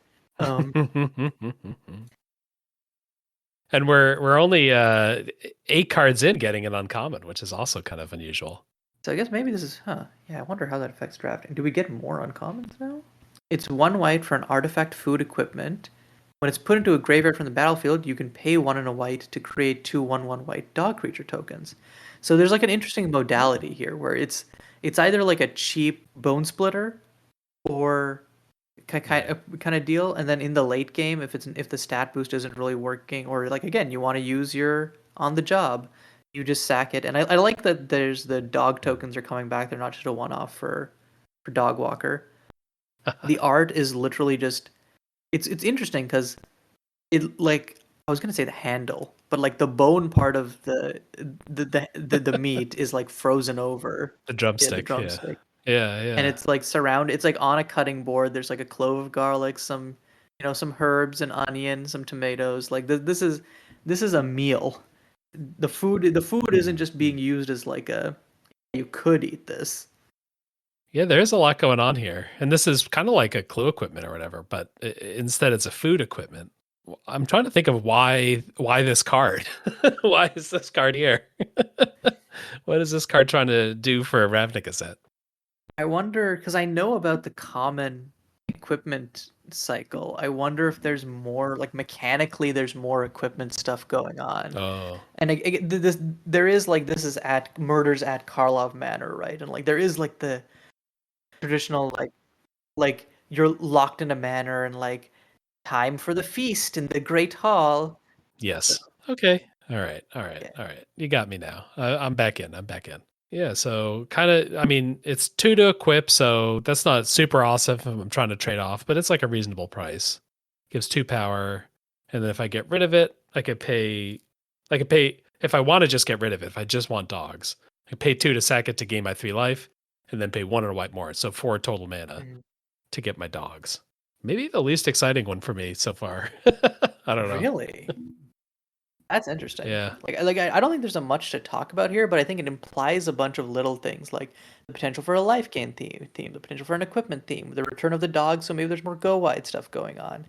[SPEAKER 1] And we're only 8 cards in getting an uncommon, which is also kind of unusual.
[SPEAKER 2] So I guess maybe this is Yeah, I wonder how that affects drafting. Do we get more uncommons now? It's 1 white for an artifact food equipment. When it's put into a graveyard from the battlefield, you can pay 1 and a white to create 2 1/1 white dog creature tokens. So there's like an interesting modality here where it's either like a cheap bone splitter or kind of deal, and then in the late game, if the stat boost isn't really working, or like again you want to use your on the job, you just sack it. And I like that there's the dog tokens are coming back. They're not just a one-off for Dog Walker. The art is literally just it's interesting because it like I was gonna say the handle, but like the bone part of the meat is like frozen over.
[SPEAKER 1] The
[SPEAKER 2] Yeah, the
[SPEAKER 1] drumstick.
[SPEAKER 2] drumstick.
[SPEAKER 1] Yeah.
[SPEAKER 2] And it's like it's like on a cutting board. There's like a clove of garlic, some some herbs and onion, some tomatoes. Like this is a meal. The food isn't just being used as like a you could eat this.
[SPEAKER 1] Yeah, there's a lot going on here. And this is kind of like a clue equipment or whatever, but instead it's a food equipment. I'm trying to think of why this card. Why is this card here? What is this card trying to do for a Ravnica set?
[SPEAKER 2] I wonder because I know about the common equipment cycle. I wonder if there's more like mechanically there's more equipment stuff going on.
[SPEAKER 1] Oh,
[SPEAKER 2] And there is like this is at murders at Karlov Manor, right? And like there is like the traditional like you're locked in a manor and like time for the feast in the great hall.
[SPEAKER 1] yes. Okay. All right.
[SPEAKER 2] Yeah.
[SPEAKER 1] You got me now. I'm back in. Yeah. So kind of, I mean, it's 2 to equip, so that's not super awesome if I'm trying to trade off, but it's like a reasonable price. Gives 2 power, and then if I get rid of it, I could pay I could pay if I want to just get rid of it. If I just want dogs, I pay 2 to sack it to gain my 3 life, and then pay 1 and a white more. So 4 total mana
[SPEAKER 2] Mm.
[SPEAKER 1] to get my dogs. Maybe the least exciting one for me so far. I don't know.
[SPEAKER 2] Really? That's interesting.
[SPEAKER 1] Yeah.
[SPEAKER 2] I don't think there's a much to talk about here, but I think it implies a bunch of little things, like the potential for a life gain theme, the potential for an equipment theme, the return of the dog, so maybe there's more go wide stuff going on.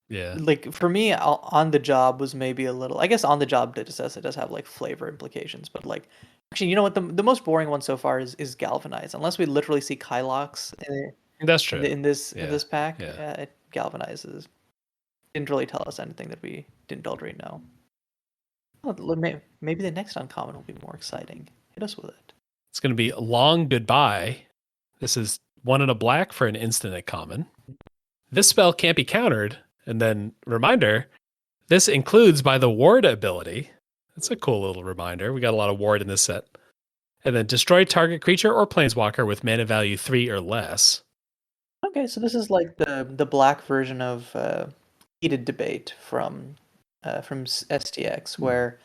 [SPEAKER 1] Yeah.
[SPEAKER 2] Like for me, on the job was maybe a little. I guess on the job it does have like flavor implications, but like actually, you know what? The most boring one so far is Galvanize. Unless we literally see Kylox
[SPEAKER 1] That's true.
[SPEAKER 2] in this
[SPEAKER 1] Yeah.
[SPEAKER 2] pack,
[SPEAKER 1] Yeah.
[SPEAKER 2] it galvanizes. Didn't really tell us anything that we didn't already know. Oh, maybe the next uncommon will be more exciting. Hit us with it.
[SPEAKER 1] It's going to be Long Goodbye. This is 1 and a black for an instant at common. This spell can't be countered. And then, reminder, this includes by the ward ability. That's a cool little reminder. We got a lot of ward in this set. And then destroy target creature or planeswalker with mana value 3 or less.
[SPEAKER 2] Okay, so this is like the black version of Heated Debate from STX, where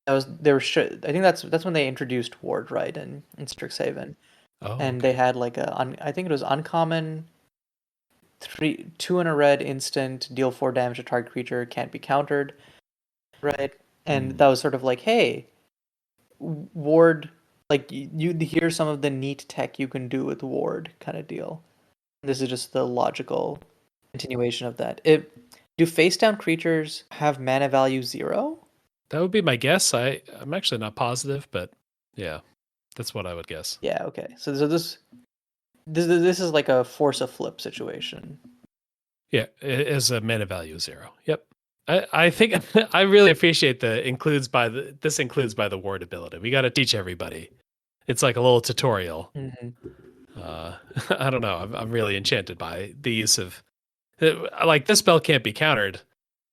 [SPEAKER 2] that was they were I think that's when they introduced ward, right, in Strixhaven.
[SPEAKER 1] Oh,
[SPEAKER 2] And
[SPEAKER 1] okay.
[SPEAKER 2] they had like I think it was uncommon 2 in a red instant, deal 4 damage to target creature, can't be countered, right? And that was sort of like, hey, ward, like you hear some of the neat tech you can do with ward kind of deal. This is just the logical continuation of that. Do face down creatures have mana value 0?
[SPEAKER 1] That would be my guess. I'm actually not positive, but yeah, that's what I would guess.
[SPEAKER 2] Yeah, okay. So this is like a force a flip situation.
[SPEAKER 1] Yeah, it is a mana value 0. Yep. I think I really appreciate this includes by the ward ability. We got to teach everybody. It's like a little tutorial. I don't know. I'm really enchanted by the use of like this spell can't be countered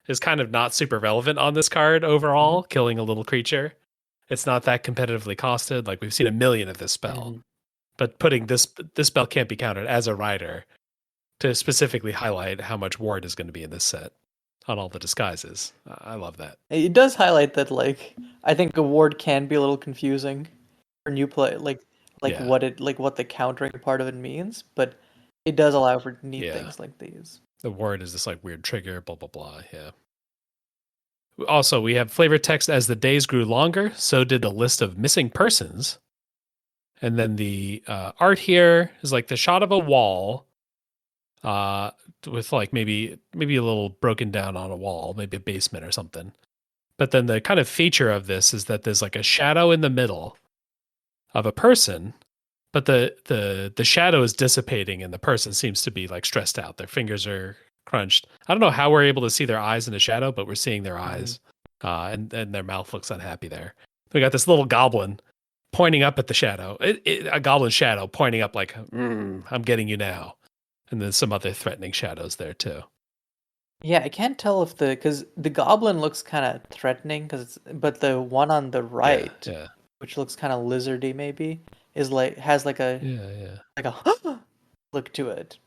[SPEAKER 1] is kind of not super relevant on this card overall. Killing a little creature, it's not that competitively costed. Like we've seen a million of this spell, but putting this spell can't be countered as a rider to specifically highlight how much ward is going to be in this set on all the disguises. I love that.
[SPEAKER 2] It does highlight that, like, I think a ward can be a little confusing for new play,
[SPEAKER 1] Yeah.
[SPEAKER 2] what the countering part of it means, but it does allow for neat
[SPEAKER 1] Yeah.
[SPEAKER 2] things like these.
[SPEAKER 1] The ward is this like weird trigger, blah blah blah. Yeah. Also, we have flavor text as the days grew longer, so did the list of missing persons. And then the art here is like the shot of a wall with like maybe a little broken down on a wall, maybe a basement or something. But then the kind of feature of this is that there's like a shadow in the middle of a person, but the shadow is dissipating and the person seems to be like stressed out. Their fingers are crunched. I don't know how we're able to see their eyes in the shadow, but we're seeing their eyes, and their mouth looks unhappy there. We got this little goblin pointing up at the shadow, a goblin shadow pointing up like, I'm getting you now. And then some other threatening shadows there too.
[SPEAKER 2] Yeah, I can't tell if because the goblin looks kind of threatening, but the one on the right,
[SPEAKER 1] Yeah.
[SPEAKER 2] which looks kind of lizardy maybe, has like a look to it.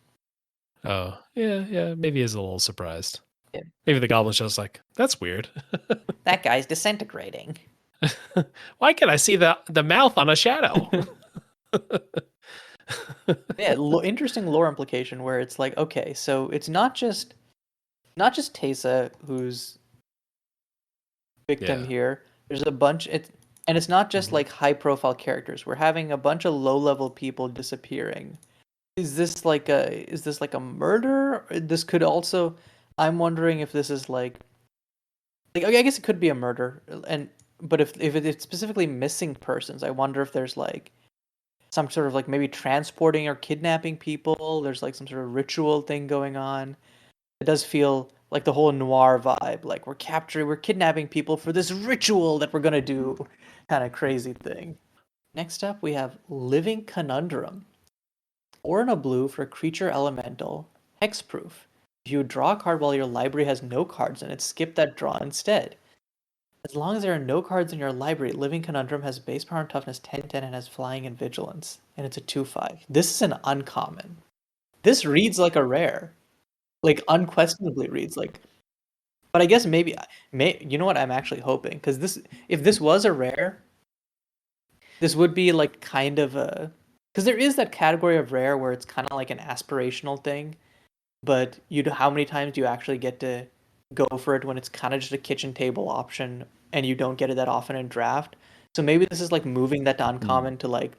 [SPEAKER 1] Oh, yeah. Maybe he's a little surprised.
[SPEAKER 2] Yeah.
[SPEAKER 1] Maybe the goblin's just like, that's weird.
[SPEAKER 2] That guy's disintegrating.
[SPEAKER 1] Why can I see the mouth on a shadow?
[SPEAKER 2] Yeah, interesting lore implication where it's like, okay, so it's not just Teysa who's victim here. There's a bunch and it's not just like high profile characters. We're having a bunch of low level people disappearing. Is this like a murder? This could also, I'm wondering if this is like I guess it could be a murder, but if it's specifically missing persons, I wonder if there's like some sort of like maybe transporting or kidnapping people. There's like some sort of ritual thing going on. It does feel like the whole noir vibe, like we're kidnapping people for this ritual that we're gonna do, kind of crazy thing. Next up, we have Living Conundrum. 4 and a blue for creature elemental, hexproof. If you draw a card while your library has no cards in it, skip that draw instead. As long as there are no cards in your library, Living Conundrum has base power and toughness 10/10 and has flying and vigilance. And it's a 2/5. This is an uncommon. This reads like a rare. Like, unquestionably reads like... But I guess maybe, you know what I'm actually hoping? Because if this was a rare, this would be like kind of a, because there is that category of rare where it's kind of like an aspirational thing, but how many times do you actually get to go for it when it's kind of just a kitchen table option and you don't get it that often in draft? So maybe this is like moving that to
[SPEAKER 1] Hmm.
[SPEAKER 2] uncommon to like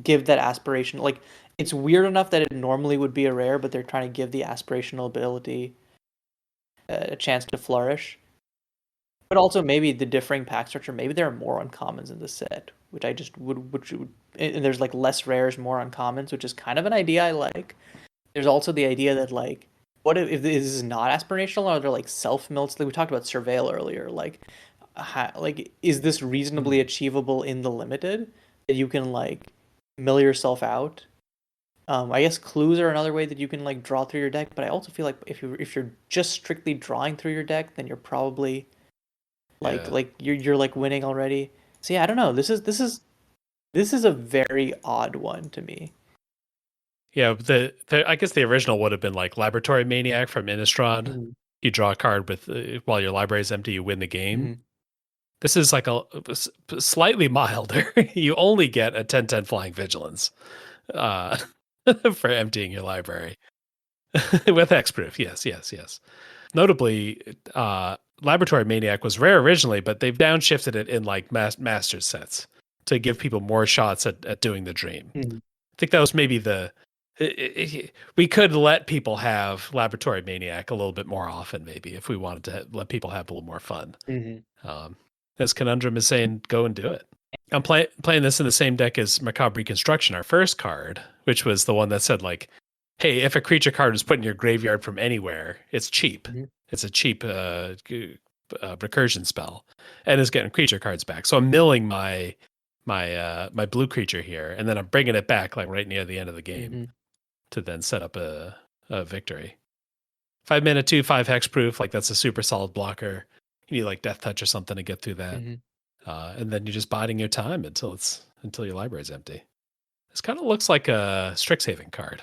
[SPEAKER 2] give that aspiration. Like it's weird enough that it normally would be a rare, but they're trying to give the aspirational ability a chance to flourish. But also maybe the differing pack structure, maybe there are more uncommons in the set, which I just which would, and there's like less rares, more uncommons, which is kind of an idea I like. There's also the idea that like, what if this is not aspirational, or they're like self milts? Like we talked about surveil earlier. Like is this reasonably
[SPEAKER 1] Hmm.
[SPEAKER 2] achievable in the limited that you can like mill yourself out? I guess clues are another way that you can like draw through your deck, but I also feel like if you're just strictly drawing through your deck, then you're probably
[SPEAKER 1] Yeah.
[SPEAKER 2] you're like winning already. So yeah, I don't know. This is a very odd one to me.
[SPEAKER 1] Yeah, the I guess the original would have been like Laboratory Maniac from Innistrad.
[SPEAKER 2] Mm-hmm.
[SPEAKER 1] You draw a card with while your library is empty, you win the game.
[SPEAKER 2] Mm-hmm.
[SPEAKER 1] This is like a slightly milder. You only get a 10/10 flying vigilance uh, for emptying your library with hexproof. Yes, yes, yes. Notably, Laboratory Maniac was rare originally, but they've downshifted it in like master sets to give people more shots at doing the dream.
[SPEAKER 2] Mm-hmm.
[SPEAKER 1] I think that was maybe we could let people have Laboratory Maniac a little bit more often, maybe if we wanted to let people have a little more fun.
[SPEAKER 2] Mm-hmm.
[SPEAKER 1] Um, as Conundrum is saying, go and do it. I'm playing this in the same deck as Macabre Reconstruction, our first card, which was the one that said like, "Hey, if a creature card is put in your graveyard from anywhere, it's cheap.
[SPEAKER 2] Mm-hmm.
[SPEAKER 1] It's a cheap recursion spell, and is getting creature cards back." So I'm milling my blue creature here, and then I'm bringing it back like right near the end of the game
[SPEAKER 2] Mm-hmm.
[SPEAKER 1] to then set up a victory. 5 mana, 2/5 hexproof, like that's a super solid blocker. You need like Death Touch or something to get through that.
[SPEAKER 2] Mm-hmm.
[SPEAKER 1] And then you're just biding your time until your library's empty. This kind of looks like a Strixhaven card.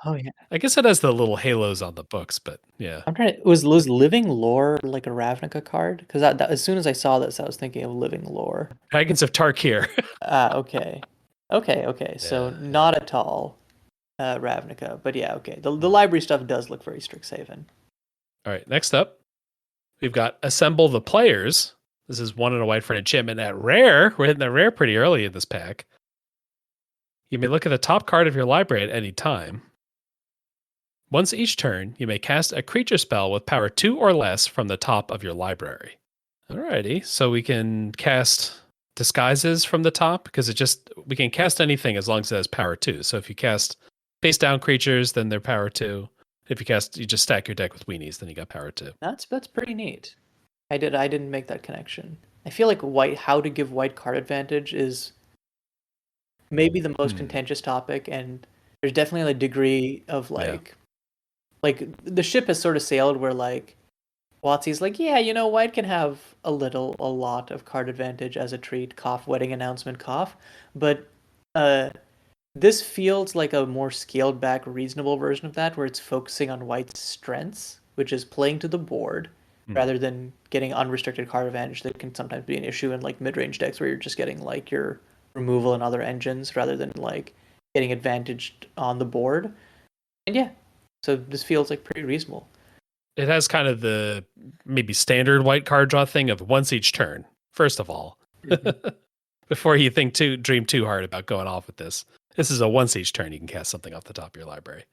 [SPEAKER 2] Oh yeah.
[SPEAKER 1] I guess it has the little halos on the books, but yeah.
[SPEAKER 2] I'm trying to. Was Living Lore like a Ravnica card? Because as soon as I saw this, I was thinking of Living Lore.
[SPEAKER 1] Dragons of Tarkir.
[SPEAKER 2] Ah, okay, okay. So
[SPEAKER 1] Yeah, yeah.
[SPEAKER 2] not at all Ravnica, but yeah, okay. The library stuff does look very Strixhaven.
[SPEAKER 1] All right, next up, we've got Assemble the Players. This is 1 and a white for an enchantment at rare. We're hitting the rare pretty early in this pack. You may look at the top card of your library at any time. Once each turn, you may cast a creature spell with power 2 or less from the top of your library. Alrighty, so we can cast disguises from the top because we can cast anything as long as it has power 2. So if you cast face down creatures, then they're power 2. If you just stack your deck with weenies, then you got power 2.
[SPEAKER 2] That's pretty neat. I didn't make that connection. I feel like how to give white card advantage is maybe the most
[SPEAKER 1] Hmm.
[SPEAKER 2] contentious topic, and there's definitely a degree of
[SPEAKER 1] Yeah.
[SPEAKER 2] like the ship has sort of sailed where like Watsy's like, yeah, white can have a lot of card advantage as a treat, cough, wedding announcement, cough. But uh, this feels like a more scaled back, reasonable version of that, where it's focusing on white's strengths, which is playing to the board,
[SPEAKER 1] Hmm.
[SPEAKER 2] rather than getting unrestricted card advantage that can sometimes be an issue in like mid range decks where you're just getting like your removal and other engines rather than like getting advantaged on the board. And yeah, so this feels like pretty reasonable.
[SPEAKER 1] It has kind of the maybe standard white card draw thing of once each turn, first of all.
[SPEAKER 2] Mhm.
[SPEAKER 1] Before you dream too hard about going off with this. This is a once each turn you can cast something off the top of your library.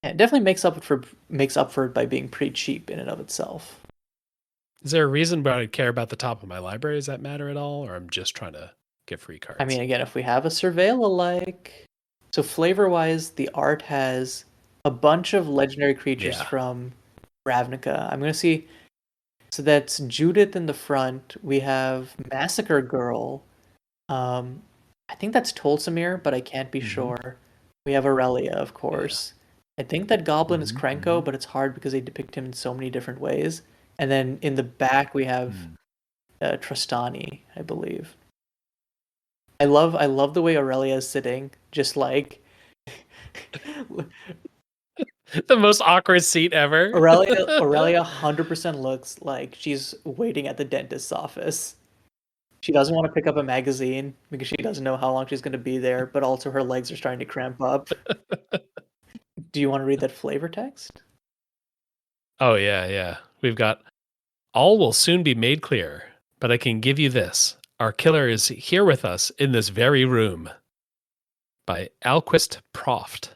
[SPEAKER 2] Yeah, it definitely makes up for it by being pretty cheap in and of itself.
[SPEAKER 1] Is there a reason why I care about the top of my library? Does that matter at all? Or I'm just trying to get free
[SPEAKER 2] I
[SPEAKER 1] cards?
[SPEAKER 2] mean, again, if we have a surveil alike, so flavor-wise, the art has a bunch of legendary creatures
[SPEAKER 1] Yeah.
[SPEAKER 2] from Ravnica. I'm gonna see. So that's Judith in the front. We have Massacre Girl. Um, I think that's Tolsimir, but I can't be
[SPEAKER 1] Hmm.
[SPEAKER 2] sure. We have Aurelia, of
[SPEAKER 1] Yeah.
[SPEAKER 2] course. I think that Goblin is
[SPEAKER 1] Hmm.
[SPEAKER 2] Krenko, but it's hard because they depict him in so many different ways. And then in the back we have
[SPEAKER 1] Hmm.
[SPEAKER 2] Tristani, I believe. I love the way Aurelia is sitting, just like
[SPEAKER 1] The most awkward seat ever.
[SPEAKER 2] Aurelia 100% looks like she's waiting at the dentist's office. She doesn't want to pick up a magazine because she doesn't know how long she's going to be there, but also her legs are starting to cramp up. Do you want to read that flavor text?
[SPEAKER 1] Oh, yeah, yeah. We've got all will soon be made clear, but I can give you this. Our killer is here with us in this very room. By Alquist Proft.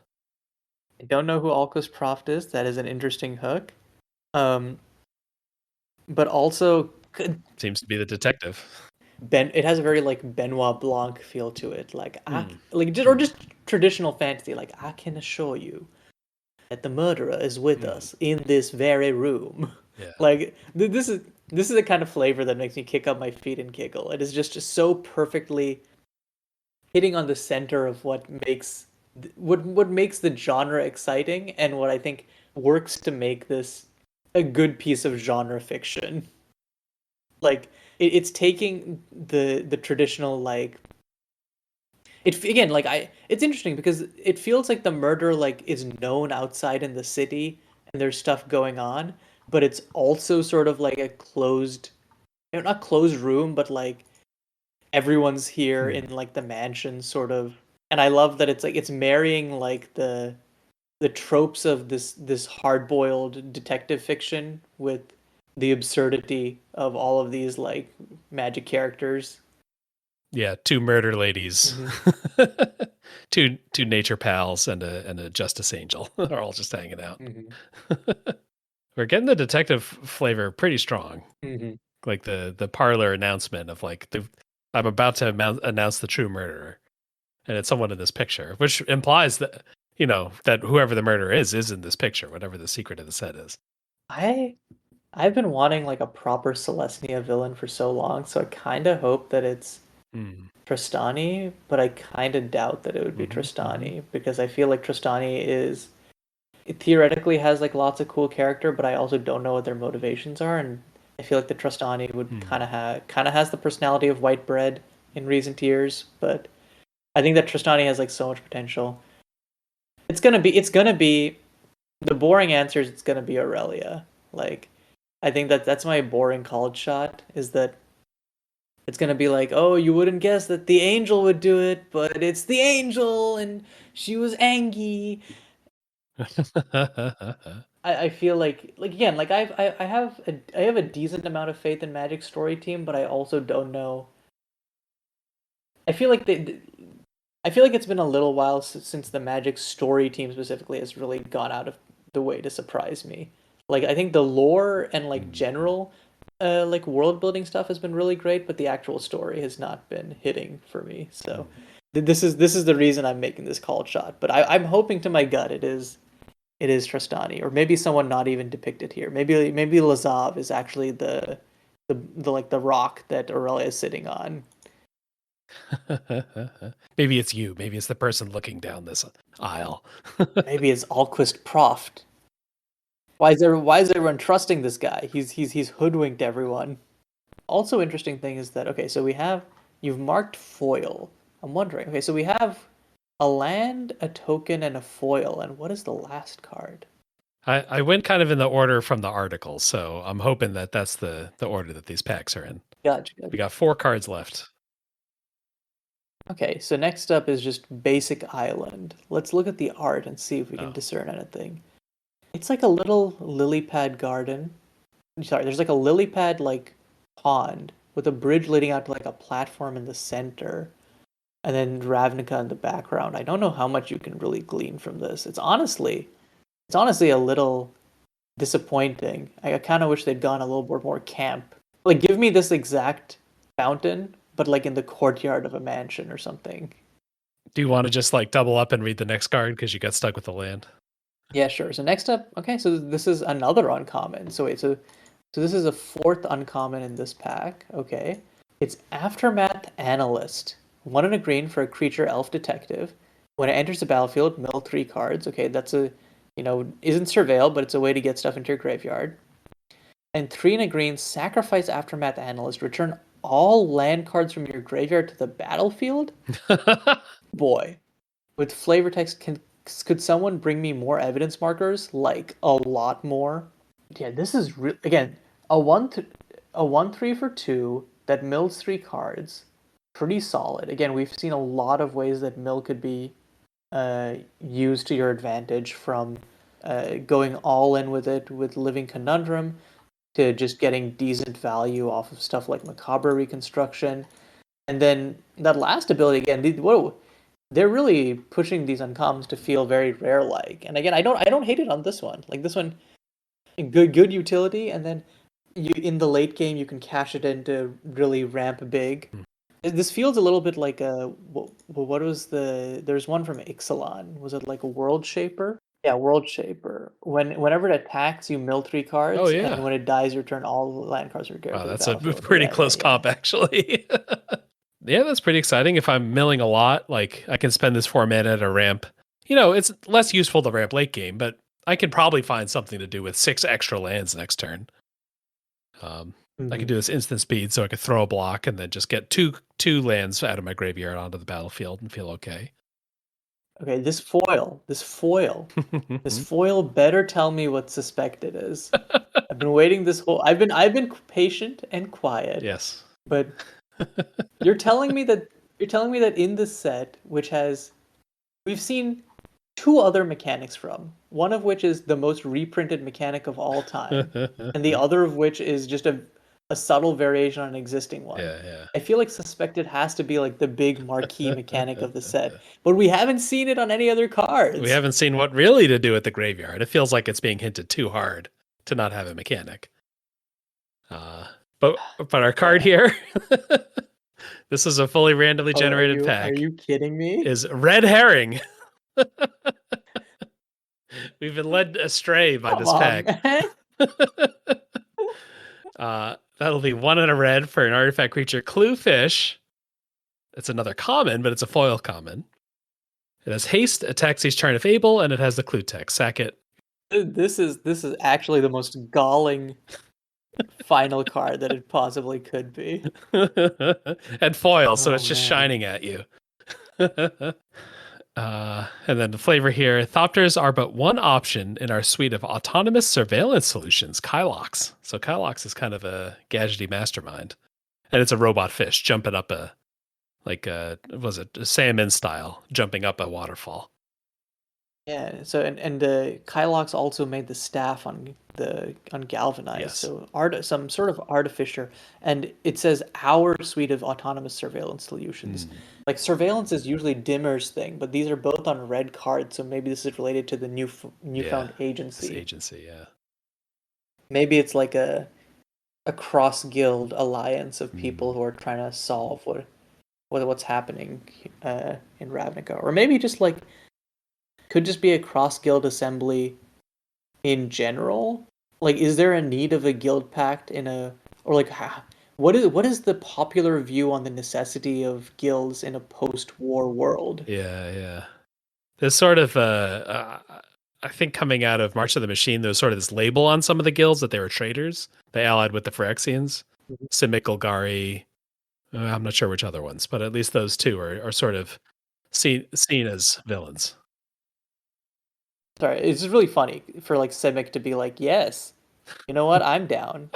[SPEAKER 2] I don't know who Alcus Proft is. That is an interesting hook. Um, but also
[SPEAKER 1] Seems to be the detective.
[SPEAKER 2] It has a very like Benoit Blanc feel to it, like
[SPEAKER 1] Mm.
[SPEAKER 2] or just traditional fantasy. Like I can assure you that the murderer is with us in this very room.
[SPEAKER 1] Yeah.
[SPEAKER 2] Like this is the kind of flavor that makes me kick up my feet and giggle. It is just so perfectly hitting on the center of what makes the genre exciting and what I think works to make this a good piece of genre fiction. Like it's taking the traditional like it again like I it's interesting because it feels like the murder like is known outside in the city and there's stuff going on, but it's also sort of like a closed, not closed room, but like everyone's here in like the mansion sort of. And I love that it's like it's marrying like the tropes of this hard-boiled detective fiction with the absurdity of all of these like magic characters.
[SPEAKER 1] Yeah, two murder ladies,
[SPEAKER 2] Mm-hmm.
[SPEAKER 1] two nature pals, and a justice angel are all just hanging out.
[SPEAKER 2] Mm-hmm.
[SPEAKER 1] We're getting the detective flavor pretty strong,
[SPEAKER 2] Mm-hmm.
[SPEAKER 1] like the parlor announcement of like I'm about to announce the true murderer, and it's someone in this picture, which implies that that whoever the murderer is in this picture, whatever the secret of the set is.
[SPEAKER 2] I've been wanting like a proper Celestia villain for so long, so I kind of hope that it's
[SPEAKER 1] Mm.
[SPEAKER 2] Tristani, but I kind of doubt that it would be Tristani because I feel like Tristani is it theoretically has like lots of cool character, but I also don't know what their motivations are, and I feel like the Tristani would kind of has the personality of white bread in recent years, but I think that Tristani has like so much potential. It's gonna be the boring answer is it's gonna be Aurelia. Like I think that's my boring college shot is that it's gonna be like, oh, you wouldn't guess that the angel would do it, but it's the angel, and she was angry. I feel like again, like I have a decent amount of faith in Magic Story Team, but I also don't know. I feel like I feel like it's been a little while since the Magic Story Team specifically has really gone out of the way to surprise me. Like I think the lore and like general like world building stuff has been really great, but the actual story has not been hitting for me. So this is the reason I'm making this call shot. But I'm hoping to my gut it is Tristani, or maybe someone not even depicted here. Maybe Lazav is actually the like the rock that Aurelia is sitting on.
[SPEAKER 1] Maybe it's you. Maybe it's the person looking down this aisle.
[SPEAKER 2] Maybe it's Alquist Proft. Why is everyone trusting this guy? He's hoodwinked everyone. Also interesting thing is that okay, so you've marked foil. I'm wondering. Okay, so we have a land, a token, and a foil, and what is the last card?
[SPEAKER 1] I went kind of in the order from the article, so I'm hoping that that's the order that these packs are in.
[SPEAKER 2] Gotcha.
[SPEAKER 1] We got 4 cards left.
[SPEAKER 2] Okay, so next up is just basic island. Let's look at the art and see if we can discern anything. It's like a little lily pad garden. Sorry, there's like a lily pad like pond with a bridge leading out to like a platform in the center, and then Ravnica in the background. I don't know how much you can really glean from this. It's honestly a little disappointing. I kind of wish they'd gone a little bit more camp. Like, give me this exact fountain, but like in the courtyard of a mansion or something.
[SPEAKER 1] Do you want to just like double up and read the next card because you got stuck with the land?
[SPEAKER 2] Yeah, sure. So next up, okay, so this is another uncommon. So wait, so this is a fourth uncommon in this pack. Okay, it's Aftermath Analyst. 1 and a green for a creature elf detective. When it enters the battlefield, mill 3 cards. Okay, that's isn't surveil, but it's a way to get stuff into your graveyard. And 3 and a green, sacrifice Aftermath Analyst. Return all land cards from your graveyard to the battlefield. Boy, with flavor text, Could someone bring me more evidence markers? Like a lot more? Yeah, this is again a a 1/3 for 2 that mills 3 cards. Pretty solid. Again, we've seen a lot of ways that mill could be used to your advantage, from going all in with it with Living Conundrum to just getting decent value off of stuff like Macabre Reconstruction. And then that last ability again, whoa, they're really pushing these uncommons to feel very rare like. And again, I don't hate it on this one. Like this one, good utility, and then you in the late game you can cash it in to really ramp big. This feels a little bit like a what was there's one from Ixalan. Was it like a World Shaper? Yeah, World Shaper. Whenever it attacks, you mill 3
[SPEAKER 1] Oh
[SPEAKER 2] cards, and
[SPEAKER 1] yeah.
[SPEAKER 2] when it dies, you return all the land cards from your
[SPEAKER 1] Wow,
[SPEAKER 2] to the
[SPEAKER 1] that's a
[SPEAKER 2] battlefield.
[SPEAKER 1] pretty
[SPEAKER 2] Yeah, yeah,
[SPEAKER 1] close
[SPEAKER 2] yeah.
[SPEAKER 1] comp, actually. Yeah, that's pretty exciting. If I'm milling a lot, like I can spend this 4 mana to ramp. It's less useful to ramp late game, but I can probably find something to do with 6 extra lands next turn. I could
[SPEAKER 2] Mhm.
[SPEAKER 1] do this instant speed, so I could throw a block and then just get two lands out of my graveyard onto the battlefield and feel okay.
[SPEAKER 2] Okay, this foil better tell me what suspect it is. I've been waiting this whole. I've been patient and quiet,
[SPEAKER 1] Yes.
[SPEAKER 2] but you're telling me that in this set, which has we've seen 2 other mechanics from, one of which is the most reprinted mechanic of all time, and the other of which is just a subtle variation on an existing one.
[SPEAKER 1] Yeah,
[SPEAKER 2] I feel like Suspected has to be like the big marquee mechanic of the set, but we haven't seen it on any other
[SPEAKER 1] we
[SPEAKER 2] cards.
[SPEAKER 1] haven't seen what really to do at the graveyard. It feels like it's being hinted too hard to not have a mechanic. Uh, but our card
[SPEAKER 2] Okay.
[SPEAKER 1] here, this is a fully randomly
[SPEAKER 2] Oh,
[SPEAKER 1] generated
[SPEAKER 2] are
[SPEAKER 1] pack,
[SPEAKER 2] you kidding me?
[SPEAKER 1] is Red Herring. We've been led astray by
[SPEAKER 2] Come
[SPEAKER 1] this
[SPEAKER 2] on,
[SPEAKER 1] pack.
[SPEAKER 2] man.
[SPEAKER 1] That'll be 1 and a red for an artifact creature, Cluefish. It's another common, but it's a foil common. It has haste, attacks each turn if able, and it has the clue text. Sack it.
[SPEAKER 2] This is actually the most galling final card that it possibly could be.
[SPEAKER 1] And foil, so
[SPEAKER 2] Oh
[SPEAKER 1] it's just
[SPEAKER 2] man.
[SPEAKER 1] shining at you. And then the flavor here, Thopters are but one option in our suite of autonomous surveillance solutions, Kylox. So Kylox is kind of a gadgety mastermind. And it's a robot fish jumping up was it a salmon style, jumping up a waterfall.
[SPEAKER 2] Yeah, so and Kylox also made the staff on Galvanize,
[SPEAKER 1] Yes.
[SPEAKER 2] so some sort of artificer, and it says our suite of autonomous surveillance solutions. Like surveillance is usually Dimmer's thing, but these are both on red cards, so maybe this is related to the
[SPEAKER 1] Yeah.
[SPEAKER 2] newfound
[SPEAKER 1] This
[SPEAKER 2] agency.
[SPEAKER 1] agency, yeah.
[SPEAKER 2] Maybe it's like a cross guild alliance of people who are trying to solve what's happening in Ravnica, or maybe just like could just be a cross guild assembly in general. Like, is there a need of a guild pact in a or like what is the popular view on the necessity of guilds in a post-war world?
[SPEAKER 1] Yeah. There's sort of I think coming out of March of the Machine, there's sort of this label on some of the guilds that they were traitors. They allied with the Phyrexians,
[SPEAKER 2] Mhm.
[SPEAKER 1] Simic, Golgari. I'm not sure which other ones, but at least those two are sort of seen as villains.
[SPEAKER 2] Sorry, it's just really funny for like Simic to be like, yes, you know what, I'm down.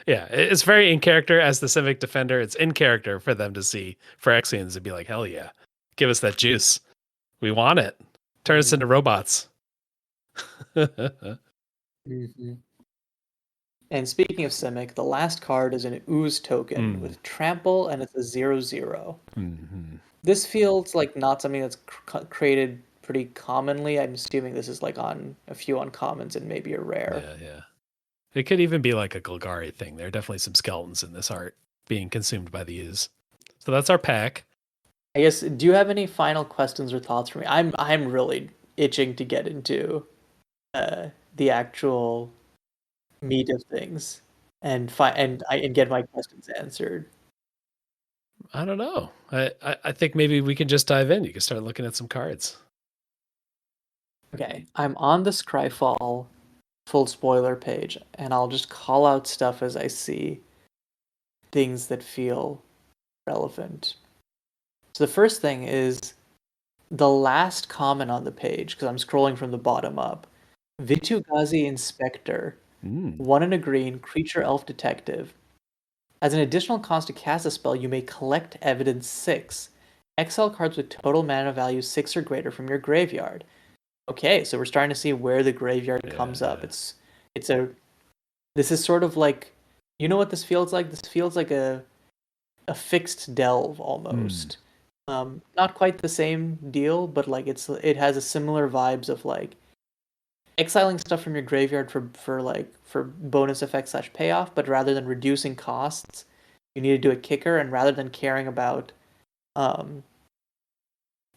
[SPEAKER 1] Yeah, it's very in character as the Civic Defender. It's in character for them to see Phyrexians and be like, hell yeah, give us that juice. We want it. Turn us into
[SPEAKER 2] Mhm.
[SPEAKER 1] robots.
[SPEAKER 2] Mhm. And speaking of Simic, the last card is an ooze token
[SPEAKER 1] Mm.
[SPEAKER 2] with trample, and it's a 0/0.
[SPEAKER 1] Mhm.
[SPEAKER 2] This feels like not something that's created pretty commonly. I'm assuming this is like on a few uncommons and maybe a rare.
[SPEAKER 1] Yeah. It could even be like a Golgari thing. There are definitely some skeletons in this art being consumed by the ooze. So that's our pack.
[SPEAKER 2] I guess, do you have any final questions or thoughts for me? I'm really itching to get into the actual meat of things and get my questions answered.
[SPEAKER 1] I don't know. I think maybe we can just dive in. You can start looking at some cards.
[SPEAKER 2] Okay, I'm on the Scryfall full spoiler page, and I'll just call out stuff as I see things that feel relevant. So the first thing is the last comment on the page, because I'm scrolling from the bottom up. Vitugazi Inspector,
[SPEAKER 1] Mm.
[SPEAKER 2] 1 and a green, creature elf detective. As an additional cost to cast a spell, you may collect evidence 6. Exile cards with total mana value 6 or greater from your graveyard. Okay, so we're starting to see where the graveyard comes up.
[SPEAKER 1] Yeah.
[SPEAKER 2] It's a this is sort of like, you know what this feels like? This feels like a fixed delve almost. Not quite the same deal, but like it has a similar vibes of like exiling stuff from your graveyard for bonus effect slash payoff, but rather than reducing costs, you need to do a kicker, and rather than caring about um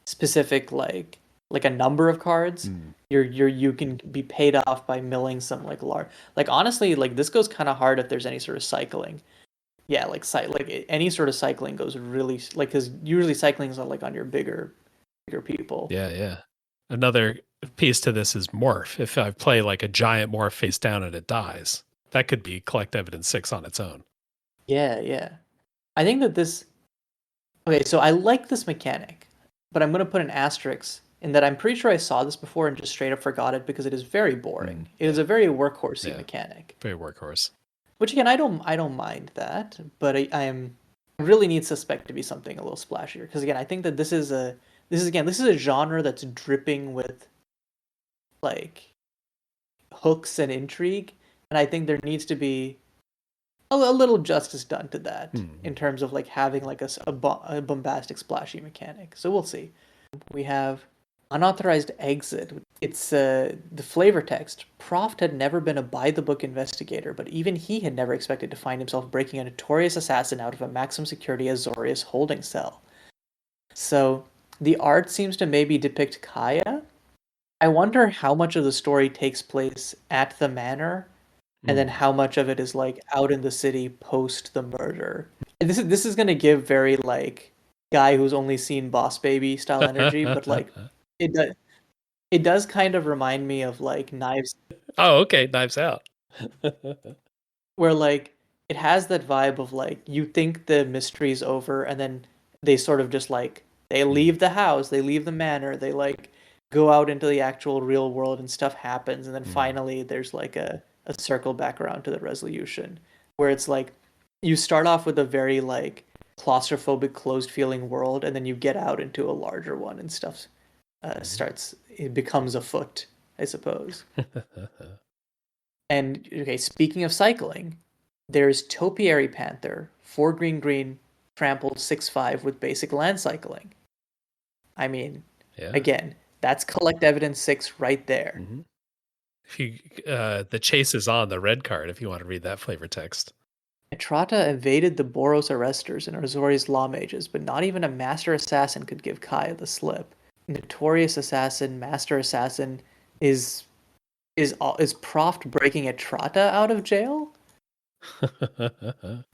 [SPEAKER 2] specific like a number of cards, you can be paid off by milling some like large, like honestly, like this goes kind of hard if there's any sort of cycling. Yeah, like any sort of cycling goes really like, because usually cycling's on like on your bigger people.
[SPEAKER 1] Yeah, yeah. Another piece to this is morph. If I play like a giant morph face down and it dies, that could be collect evidence 6 on its own.
[SPEAKER 2] Yeah, yeah. I think that this Okay, so I like this mechanic, but I'm gonna put an asterisk in that I'm pretty sure I saw this before and just straight up forgot it because it is very boring. It is a very workhorsey mechanic.
[SPEAKER 1] Very workhorse.
[SPEAKER 2] Which again, I don't mind that, but I really need suspect to be something a little splashier, because again, I think that this is a genre that's dripping with like hooks and intrigue, and I think there needs to be a little justice done to that in terms of like having like a bombastic splashy mechanic. So we'll see. We have unauthorized exit. It's the flavor text. Proft had never been a by-the-book investigator, but even he had never expected to find himself breaking a notorious assassin out of a maximum security Azorius holding cell. So the art seems to maybe depict Kaya. I wonder how much of the story takes place at the manor, and then how much of it is like out in the city post the murder. And this is gonna give very like guy who's only seen Boss Baby style energy, but like it does it does kind of remind me of like Knives,
[SPEAKER 1] Oh, okay. Knives Out.
[SPEAKER 2] where like it has that vibe of like you think the mystery's over, and then they sort of just like they leave the house, they leave the manor, they like go out into the actual real world and stuff happens, and then finally there's like a circle back around to the resolution, where it's like you start off with a very like claustrophobic closed feeling world, and then you get out into a larger one and stuff starts it becomes afoot, I suppose. And okay, speaking of cycling, there's Topiary Panther, 4 green, trampled 6/5 with basic land cycling. I mean,
[SPEAKER 1] Yeah.
[SPEAKER 2] again, that's collect evidence 6 right there.
[SPEAKER 1] If you the chase is on the red card if you want to read that flavor text.
[SPEAKER 2] Etrata evaded the Boros arresters and Azori's law mages, but not even a master assassin could give Kaya the slip. Notorious assassin, master assassin, is is Proft breaking Etrata out of jail? That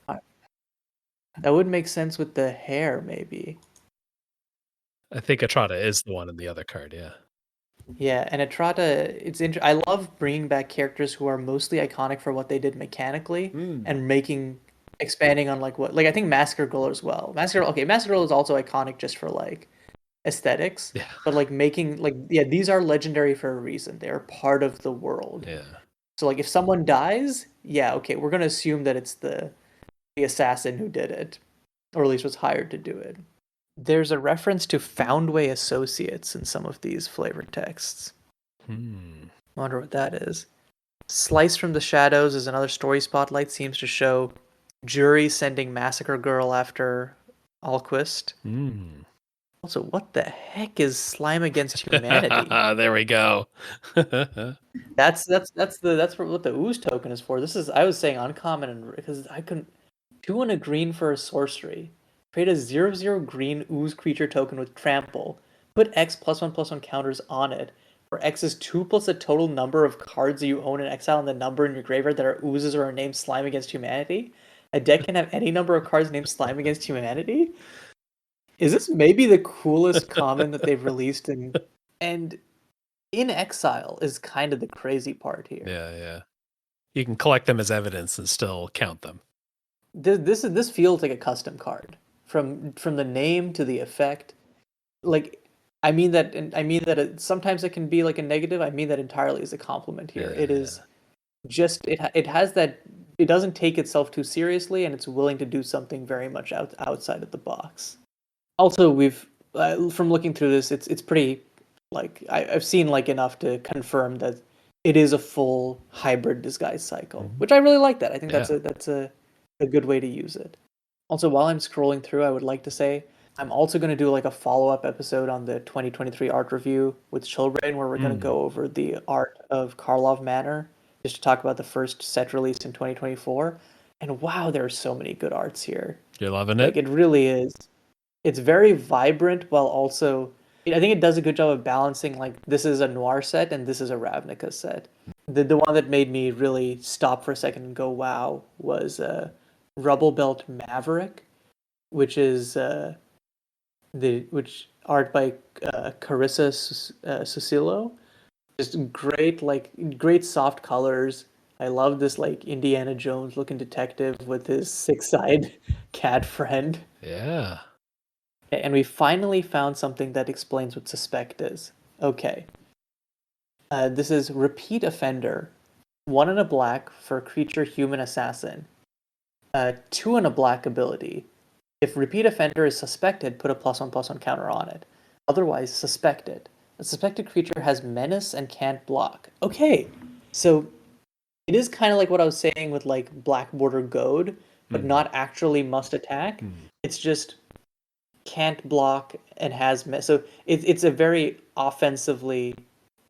[SPEAKER 2] would make sense with the hair, maybe.
[SPEAKER 1] I think Atrata is the one in the other card, yeah.
[SPEAKER 2] Yeah, and Etrata, I love bringing back characters who are mostly iconic for what they did mechanically, and expanding on like what, like I think Massacre Girl as well. Massacre Girl is also iconic just for like aesthetics,
[SPEAKER 1] Yeah.
[SPEAKER 2] but like making like, yeah, these are legendary for a reason. They're part of the world.
[SPEAKER 1] Yeah.
[SPEAKER 2] So like if someone dies, yeah, okay, we're gonna assume that it's the assassin who did it, or at least was hired to do it. There's a reference to Foundway Associates in some of these flavor texts. Wonder what that is. Slice from the Shadows is another story spotlight. Seems to show jury sending Massacre Girl after Alquist. Also, what the heck is Slime Against Humanity?
[SPEAKER 1] There we go.
[SPEAKER 2] That's what the ooze token is for. I was saying uncommon, and because I couldn't 2 and a green for a sorcery. Create a 0/0 green ooze creature token with trample. Put X +1/+1 counters on it. For X is 2 plus the total number of cards that you own in exile and the number in your graveyard that are oozes or are named Slime Against Humanity. A deck can have any number of cards named Slime Against Humanity. Is this maybe the coolest common that they've released and in exile is kind of the crazy part here.
[SPEAKER 1] Yeah. You can collect them as evidence and still count them.
[SPEAKER 2] This feels like a custom card from the name to the effect. Like I mean that, and I mean that sometimes it can be like a negative. I mean that entirely as a compliment here.
[SPEAKER 1] Yeah,
[SPEAKER 2] It is just it has that it doesn't take itself too seriously, and it's willing to do something very much outside of the box. Also, we've from looking through this, it's pretty like I've seen like enough to confirm that it is a full hybrid disguise cycle,
[SPEAKER 1] Mhm.
[SPEAKER 2] which I really like that. I think
[SPEAKER 1] Yeah.
[SPEAKER 2] that's a good way to use it. Also, while I'm scrolling through, I would like to say I'm also going to do like a follow-up episode on the 2023 art review with Chilbrain, where we're going to
[SPEAKER 1] Mm.
[SPEAKER 2] go over the art of Karlov Manor, just to talk about the first set released in 2024. And wow, there are so many good arts here.
[SPEAKER 1] You're loving
[SPEAKER 2] Like
[SPEAKER 1] it?
[SPEAKER 2] it really is. It's very vibrant while also I think it does a good job of balancing like this is a noir set and this is a Ravnica set. The one that made me really stop for a second and go wow was Rubble Belt Maverick, which is the which art by Carissa Susilo. Just great like great soft colors. I love this like Indiana Jones looking detective with his six-eyed cat friend.
[SPEAKER 1] Yeah.
[SPEAKER 2] And we finally found something that explains what suspect is. Okay. This is repeat offender. 1 and a black for creature human assassin. 2 and a black ability. If repeat offender is suspected, put a +1/+1 counter on it. Otherwise, suspected. A suspected creature has menace and can't block. Okay, so it is kind of like what I was saying with like Black Border Goad, but
[SPEAKER 1] Mm.
[SPEAKER 2] not actually must attack.
[SPEAKER 1] Mm.
[SPEAKER 2] It's just can't block and has so it's a very offensively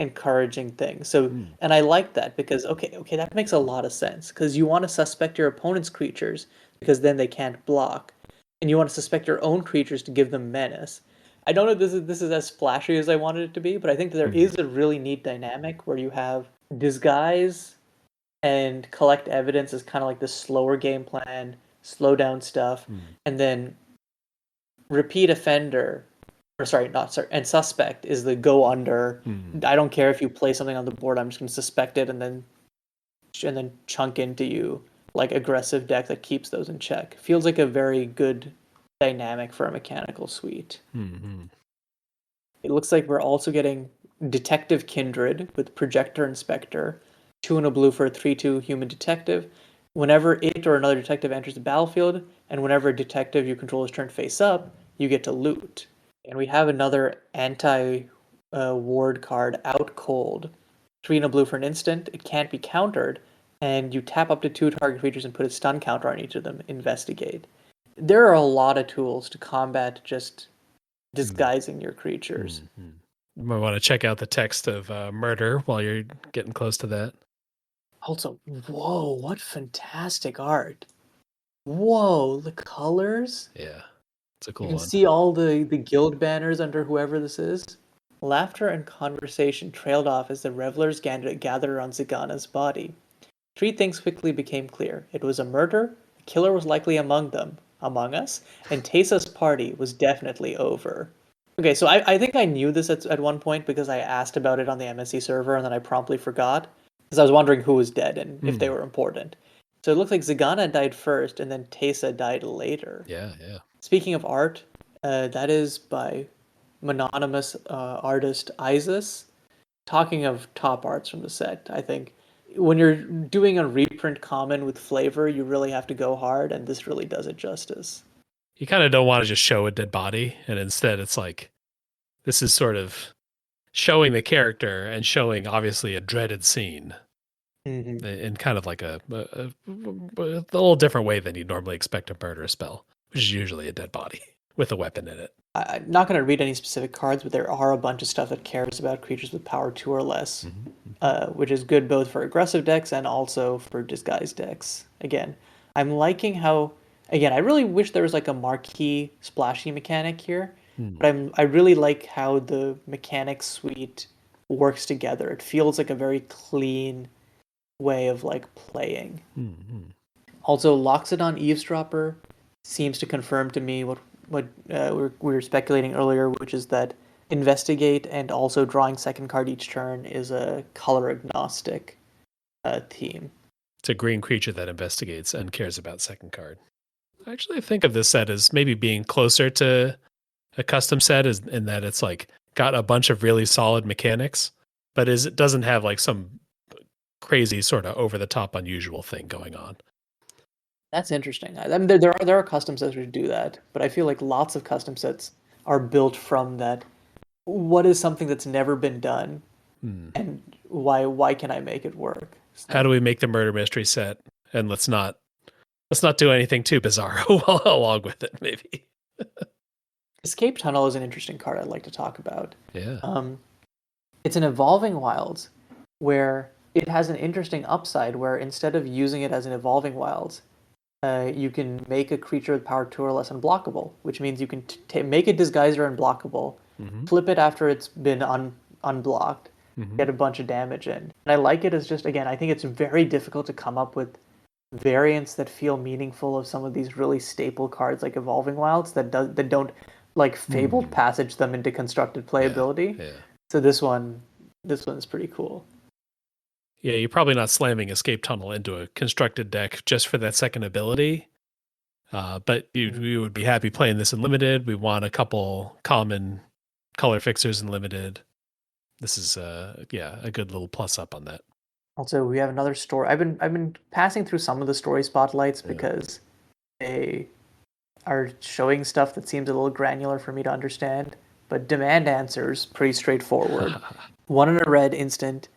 [SPEAKER 2] encouraging thing. So
[SPEAKER 1] Mm.
[SPEAKER 2] and I like that because okay that makes a lot of sense because you want to suspect your opponent's creatures because then they can't block, and you want to suspect your own creatures to give them menace. I don't know if this is as splashy as I wanted it to be, but I think that there
[SPEAKER 1] Mm.
[SPEAKER 2] is a really neat dynamic where you have disguise and collect evidence as kind of like the slower game plan, slow down stuff,
[SPEAKER 1] Mm.
[SPEAKER 2] and then repeat offender, or sorry, not sorry, and suspect is the go under.
[SPEAKER 1] Mm.
[SPEAKER 2] I don't care if you play something on the board. I'm just going to suspect it and then chunk into you like aggressive deck that keeps those in check. Feels like a very good dynamic for a mechanical suite.
[SPEAKER 1] Mm.
[SPEAKER 2] It looks like we're also getting Detective Kindred with Projector Inspector, 2 and a blue for a 3/2 human detective. Whenever it or another detective enters the battlefield, and whenever a detective you control is turned face up, you get to loot. And we have another anti ward card, Out Cold. 3 and a blue for an instant. It can't be countered, and you tap up to 2 target creatures and put a stun counter on each of them. Investigate. There are a lot of tools to combat just disguising your creatures.
[SPEAKER 1] Mm. You might want to check out the text of Murder while you're getting close to that.
[SPEAKER 2] Also, whoa, what fantastic art. Whoa, the colors.
[SPEAKER 1] Yeah. It's a
[SPEAKER 2] You
[SPEAKER 1] cool
[SPEAKER 2] can
[SPEAKER 1] one.
[SPEAKER 2] see all the guild banners under whoever this is. Laughter and conversation trailed off as the revelers gathered around Zagana's body. 3 things quickly became clear. It was a murder, the killer was likely among us, and Tesa's party was definitely over. Okay, so I think I knew this at one point because I asked about it on the MSC server and then I promptly forgot because I was wondering who was dead and if they
[SPEAKER 1] Mm.
[SPEAKER 2] were important. So it looks like Zagana died first and then Tesa died later.
[SPEAKER 1] Yeah, yeah.
[SPEAKER 2] Speaking of art, that is by mononymous artist Isis. Talking of top arts from the set, I think when you're doing a reprint common with flavor, you really have to go hard, and this really does it justice.
[SPEAKER 1] You kind of don't want to just show a dead body, and instead it's like this is sort of showing the character and showing obviously a dreaded scene
[SPEAKER 2] Mm-hmm.
[SPEAKER 1] in kind of like a little different way than you'd normally expect to murder a spell, which is usually a dead body with a weapon in it.
[SPEAKER 2] I'm not going to read any specific cards, but there are a bunch of stuff that cares about creatures with power 2 or less, which is good both for aggressive decks and also for disguised decks. Again, I'm liking how, again, I really wish there was like a marquee splashy mechanic here,
[SPEAKER 1] Mm.
[SPEAKER 2] but I really like how the mechanic suite works together. It feels like a very clean way of like playing.
[SPEAKER 1] Mm.
[SPEAKER 2] Also, Loxodon Eavesdropper seems to confirm to me what we were speculating earlier, which is that investigate and also drawing second card each turn is a color agnostic theme.
[SPEAKER 1] It's a green creature that investigates and cares about second card. I actually think of this set as maybe being closer to a custom set is in that it's like got a bunch of really solid mechanics, but it doesn't have like some crazy sort of over the top unusual thing going on.
[SPEAKER 2] That's interesting. I mean, there are custom sets that do that, but I feel like lots of custom sets are built from that. What is something that's never been done, and why can I make it work?
[SPEAKER 1] How do we make the murder mystery set? And let's not do anything too bizarre along with it, maybe.
[SPEAKER 2] Escape Tunnel is an interesting card I'd like to talk about.
[SPEAKER 1] Yeah.
[SPEAKER 2] It's an evolving wilds where it has an interesting upside where instead of using it as an evolving wilds, you can make a creature with power 2 or less unblockable, which means you can make a disguiser unblockable, flip it after it's been unblocked, get a bunch of damage in. And I like it as just, again, I think it's very difficult to come up with variants that feel meaningful of some of these really staple cards like Evolving Wilds that don't like Fabled Passage them into constructed playability.
[SPEAKER 1] Yeah.
[SPEAKER 2] So this one's pretty cool.
[SPEAKER 1] Yeah, you're probably not slamming Escape Tunnel into a constructed deck just for that second ability. But we would be happy playing this in limited. We want a couple common color fixers in limited. This is a good little plus up on that.
[SPEAKER 2] Also, we have another story. I've been passing through some of the story spotlights because they are showing stuff that seems a little granular for me to understand. But Demand Answers, pretty straightforward. 1 in a red instant.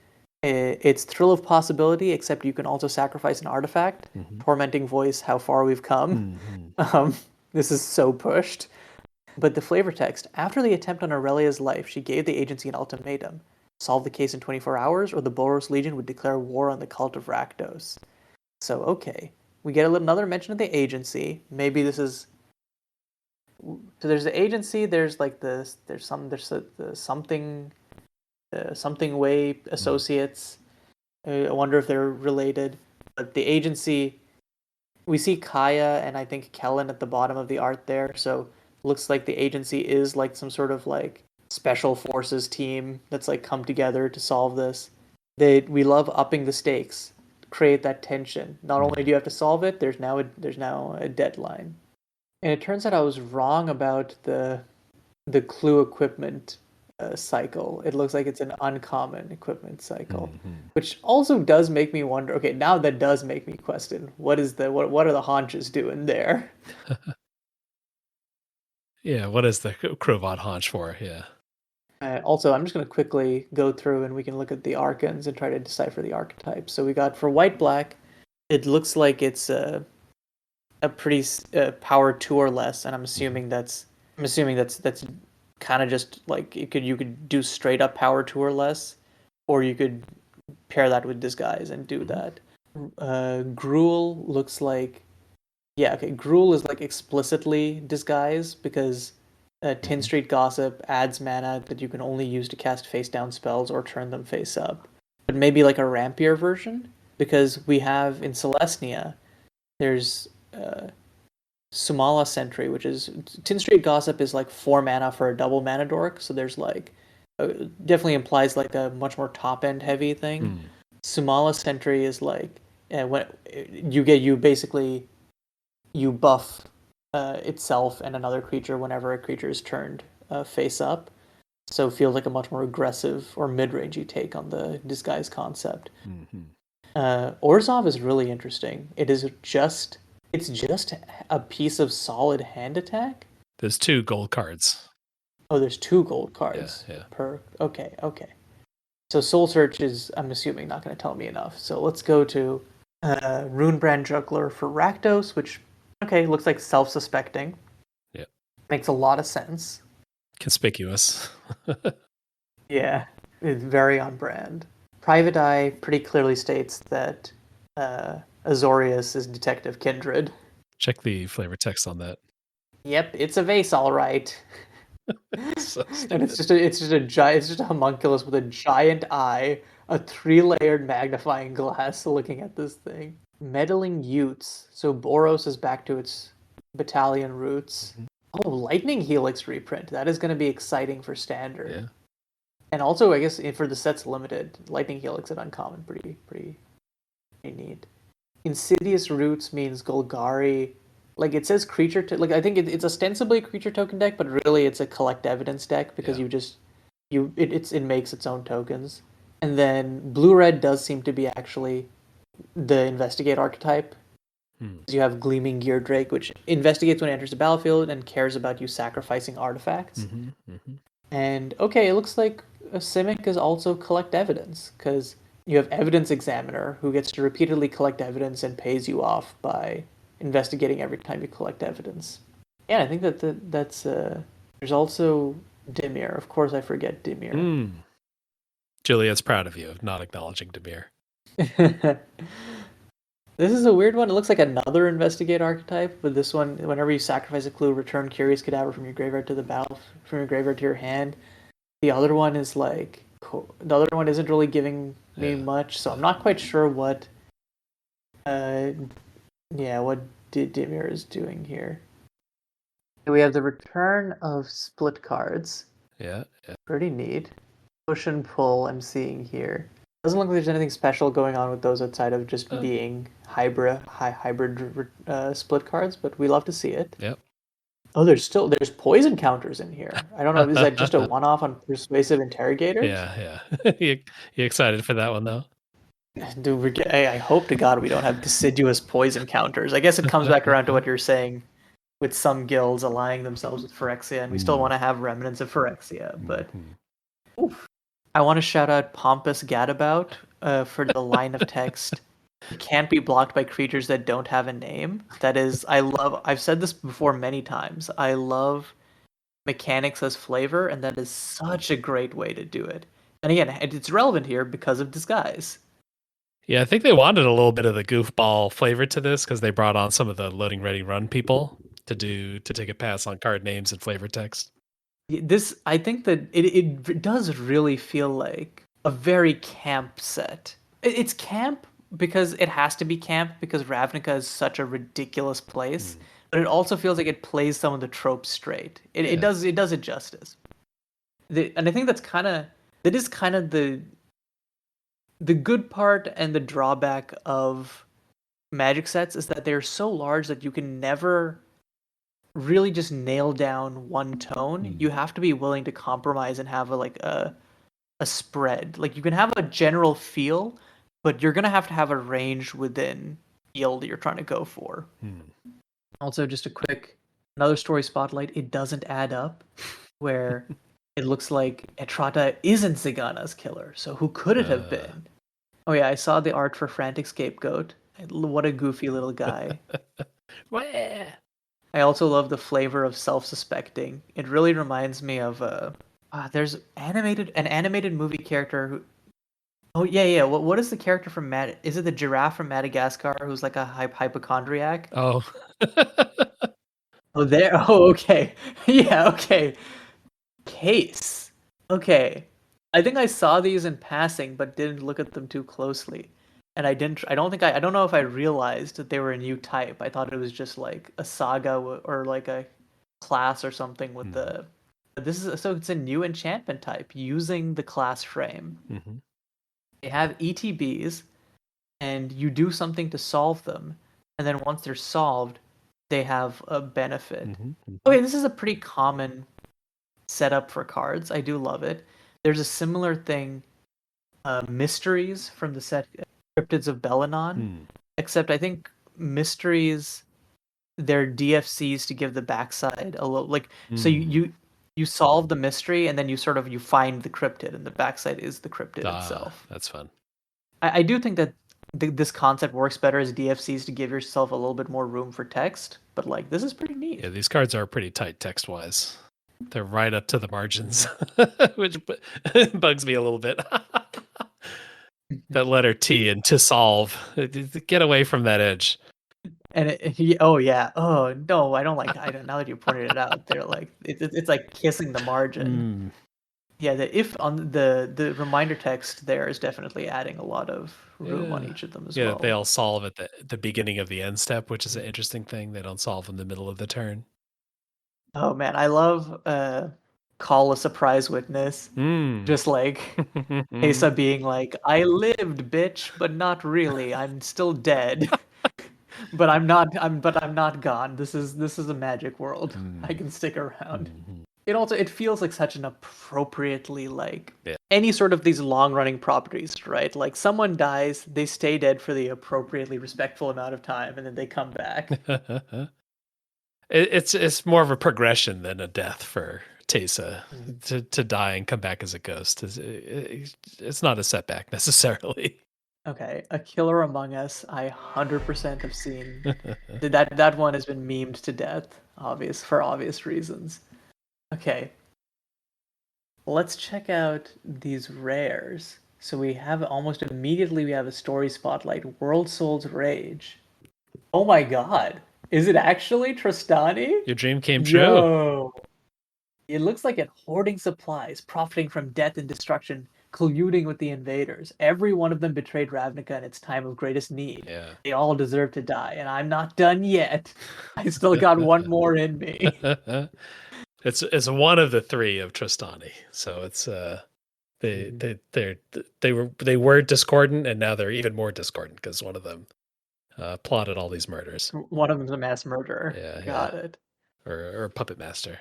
[SPEAKER 2] It's Thrill of Possibility, except you can also sacrifice an artifact. Tormenting Voice, how far we've come. This is so pushed. But the flavor text, after the attempt on Aurelia's life, she gave the agency an ultimatum. Solve the case in 24 hours, or the Boros Legion would declare war on the cult of Rakdos. So, okay. We get another mention of the agency. Maybe this is... So there's the agency, there's like the something way associates. I wonder if they're related. But the agency, we see Kaya and I think Kellen at the bottom of the art there. So looks like the agency is like some sort of like special forces team that's like come together to solve this. We love upping the stakes, create that tension. Not only do you have to solve it, there's now a deadline. And it turns out I was wrong about the clue equipment cycle. It looks like it's an uncommon equipment cycle, which also does make me wonder. Okay, now that does make me question what are the haunches doing there?
[SPEAKER 1] Yeah, what is the Crovat haunch for? Yeah.
[SPEAKER 2] Also, I'm just going to quickly go through and we can look at the archons and try to decipher the archetypes. So we got for white-black, it looks like it's a pretty power 2 or less, and I'm assuming that's kind of just like you could do straight up power 2 or less, or you could pair that with disguise and do that. Gruul looks like Gruul is like explicitly disguise because Tin Street Gossip adds mana that you can only use to cast face down spells or turn them face up. But maybe like a rampier version, because we have in Celestia, there's Sumala Sentry, which is Tin Street Gossip is like 4 mana for a double mana dork, so there's like definitely implies like a much more top end heavy thing. Sumala Sentry is like when you buff itself and another creature whenever a creature is turned face up, so it feels like a much more aggressive or mid-rangey take on the disguise concept. Orzhov is really interesting. It's just a piece of solid hand attack.
[SPEAKER 1] There's 2 gold cards.
[SPEAKER 2] Oh, there's 2 gold cards per. Okay. So Soul Search is, I'm assuming, not going to tell me enough. So let's go to Runebrand Juggler for Rakdos, which looks like self-suspecting.
[SPEAKER 1] Yeah,
[SPEAKER 2] makes a lot of sense.
[SPEAKER 1] Conspicuous.
[SPEAKER 2] Yeah, it's very on brand. Private Eye pretty clearly states that Azorius is Detective Kindred.
[SPEAKER 1] Check the flavor text on that.
[SPEAKER 2] Yep, it's a vase, all right.
[SPEAKER 1] So
[SPEAKER 2] and it's just a homunculus with a giant eye, a 3-layered magnifying glass looking at this thing. Meddling Utes. So Boros is back to its battalion roots. Oh, Lightning Helix reprint. That is going to be exciting for standard.
[SPEAKER 1] Yeah.
[SPEAKER 2] And also, I guess for the sets limited, Lightning Helix at uncommon, pretty neat. Insidious Roots means Golgari. Like it says creature, I think it's ostensibly a creature token deck, but really it's a collect evidence deck because you just it makes its own tokens. And then blue red does seem to be actually the investigate archetype.
[SPEAKER 1] Hmm.
[SPEAKER 2] You have Gleaming Gear Drake, which investigates when it enters the battlefield and cares about you sacrificing artifacts.
[SPEAKER 1] Mm-hmm. Mm-hmm.
[SPEAKER 2] And okay, it looks like a Simic is also collect evidence because you have Evidence Examiner who gets to repeatedly collect evidence and pays you off by investigating every time you collect evidence. Yeah, I think that's there's also Dimir. Of course, I forget Dimir.
[SPEAKER 1] Mm. Juliet's proud of you of not acknowledging Demir.
[SPEAKER 2] This is a weird one. It looks like another investigate archetype, but this one, whenever you sacrifice a clue, return curious cadaver from your graveyard to the battle, from your graveyard to your hand. The other one is like the other one isn't really giving me much, so I'm not quite sure what what Dimir is doing here. We have the return of split cards.
[SPEAKER 1] Yeah.
[SPEAKER 2] Pretty neat. Push and pull I'm seeing here. Doesn't look like there's anything special going on with those outside of just being hybrid split cards, but we love to see it.
[SPEAKER 1] Yep.
[SPEAKER 2] Oh, there's poison counters in here. I don't know. Is that just a one-off on persuasive interrogators?
[SPEAKER 1] Yeah. you excited for that one though?
[SPEAKER 2] Dude, I hope to God we don't have deciduous poison counters. I guess it comes back around to what you're saying with some guilds aligning themselves with Phyrexia, and we still want to have remnants of Phyrexia, but oof. I want to shout out Pompous Gadabout for the line of text. It can't be blocked by creatures that don't have a name. That is, I've said this before many times. I love mechanics as flavor, and that is such a great way to do it. And again, it's relevant here because of disguise.
[SPEAKER 1] Yeah, I think they wanted a little bit of the goofball flavor to this because they brought on some of the loading ready run people to take a pass on card names and flavor text.
[SPEAKER 2] I think that it does really feel like a very camp set. It's camp because it has to be camp because Ravnica is such a ridiculous place, but it also feels like it plays some of the tropes straight. It does it justice. And I think that is kind of the good part and the drawback of Magic sets is that they're so large that you can never really just nail down one tone. You have to be willing to compromise and have a spread. Like you can have a general feel, but you're gonna have to have a range within field that you're trying to go for. Also, just another story spotlight. It doesn't add up, where it looks like Etrata isn't Zigana's killer. So who could it have been? Oh yeah, I saw the art for Frantic Scapegoat. What a goofy little guy. I also love the flavor of self-suspecting. It really reminds me of there's an animated movie character who. Oh yeah. What is the character from Is it the giraffe from Madagascar who's like a hypochondriac?
[SPEAKER 1] Oh.
[SPEAKER 2] Oh there. Oh okay. Yeah okay. Case. Okay. I think I saw these in passing, but didn't look at them too closely. And I don't know if I realized that they were a new type. I thought it was just like a saga or like a class or something with so it's a new enchantment type using the class frame. They have ETBs, and you do something to solve them, and then once they're solved, they have a benefit. Okay, this is a pretty common setup for cards. I do love it. There's a similar thing, Mysteries from the set Cryptids of Belanon, except I think Mysteries, they're DFCs to give the backside a little so you solve the mystery and then you find the cryptid and the backside is the cryptid itself.
[SPEAKER 1] That's fun.
[SPEAKER 2] I do think that this concept works better as DFCs to give yourself a little bit more room for text, but this is pretty neat.
[SPEAKER 1] Yeah, these cards are pretty tight text wise. They're right up to the margins, which bugs me a little bit. That letter T and to solve. Get away from that edge.
[SPEAKER 2] And oh yeah, oh no, I don't like. I don't. Now that you pointed it out, they're like it's like kissing the margin. Yeah, the reminder text there is definitely adding a lot of room on each of them as well.
[SPEAKER 1] Yeah, they all solve at the beginning of the end step, which is an interesting thing. They don't solve in the middle of the turn.
[SPEAKER 2] Oh man, I love call a surprise witness. Just like Asa being like, I lived, bitch, but not really. I'm still dead. But I'm not gone. This is a magic world. I can stick around. it feels like such an appropriately like
[SPEAKER 1] Yeah.
[SPEAKER 2] any sort of these long running properties, right? Like someone dies, they stay dead for the appropriately respectful amount of time, and then they come back.
[SPEAKER 1] It's more of a progression than a death for Teysa
[SPEAKER 2] Mhm.
[SPEAKER 1] to die and come back as a ghost. It's not a setback necessarily.
[SPEAKER 2] Okay, A Killer Among Us, I 100% have seen. That one has been memed to death, for obvious reasons. Okay, let's check out these rares. So we have almost immediately we have a story spotlight, World Soul's Rage. Oh my god. Is it actually Tristani?
[SPEAKER 1] Your dream came true.
[SPEAKER 2] Yo. It looks like it hoarding supplies, profiting from death and destruction, colluding with the invaders. Every one of them betrayed Ravnica in its time of greatest need.
[SPEAKER 1] Yeah.
[SPEAKER 2] They all deserve to die, and I'm not done yet. I still got one more in me.
[SPEAKER 1] It's one of the three of Tristani. So it's they were discordant, and now they're even more discordant because one of them plotted all these murders.
[SPEAKER 2] One of them's a mass murderer.
[SPEAKER 1] Yeah, yeah.
[SPEAKER 2] Got it.
[SPEAKER 1] Or puppet master.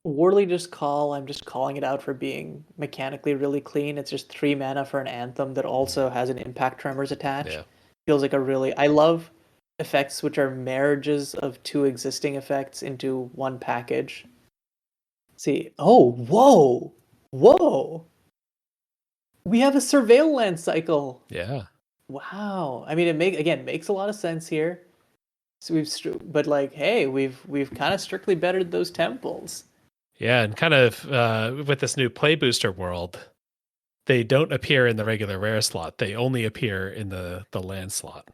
[SPEAKER 2] Warley Just Call, I'm just calling it out for being mechanically really clean. It's just 3 mana for an anthem that also has an impact tremors attached.
[SPEAKER 1] Yeah.
[SPEAKER 2] Feels like a really I love effects which are marriages of 2 existing effects into one package. See, oh, whoa, whoa. We have a surveil land cycle.
[SPEAKER 1] Yeah.
[SPEAKER 2] Wow. I mean, makes a lot of sense here. So but like, hey, we've kind of strictly bettered those temples.
[SPEAKER 1] Yeah, and kind of with this new play booster world, they don't appear in the regular rare slot. They only appear in the land slot.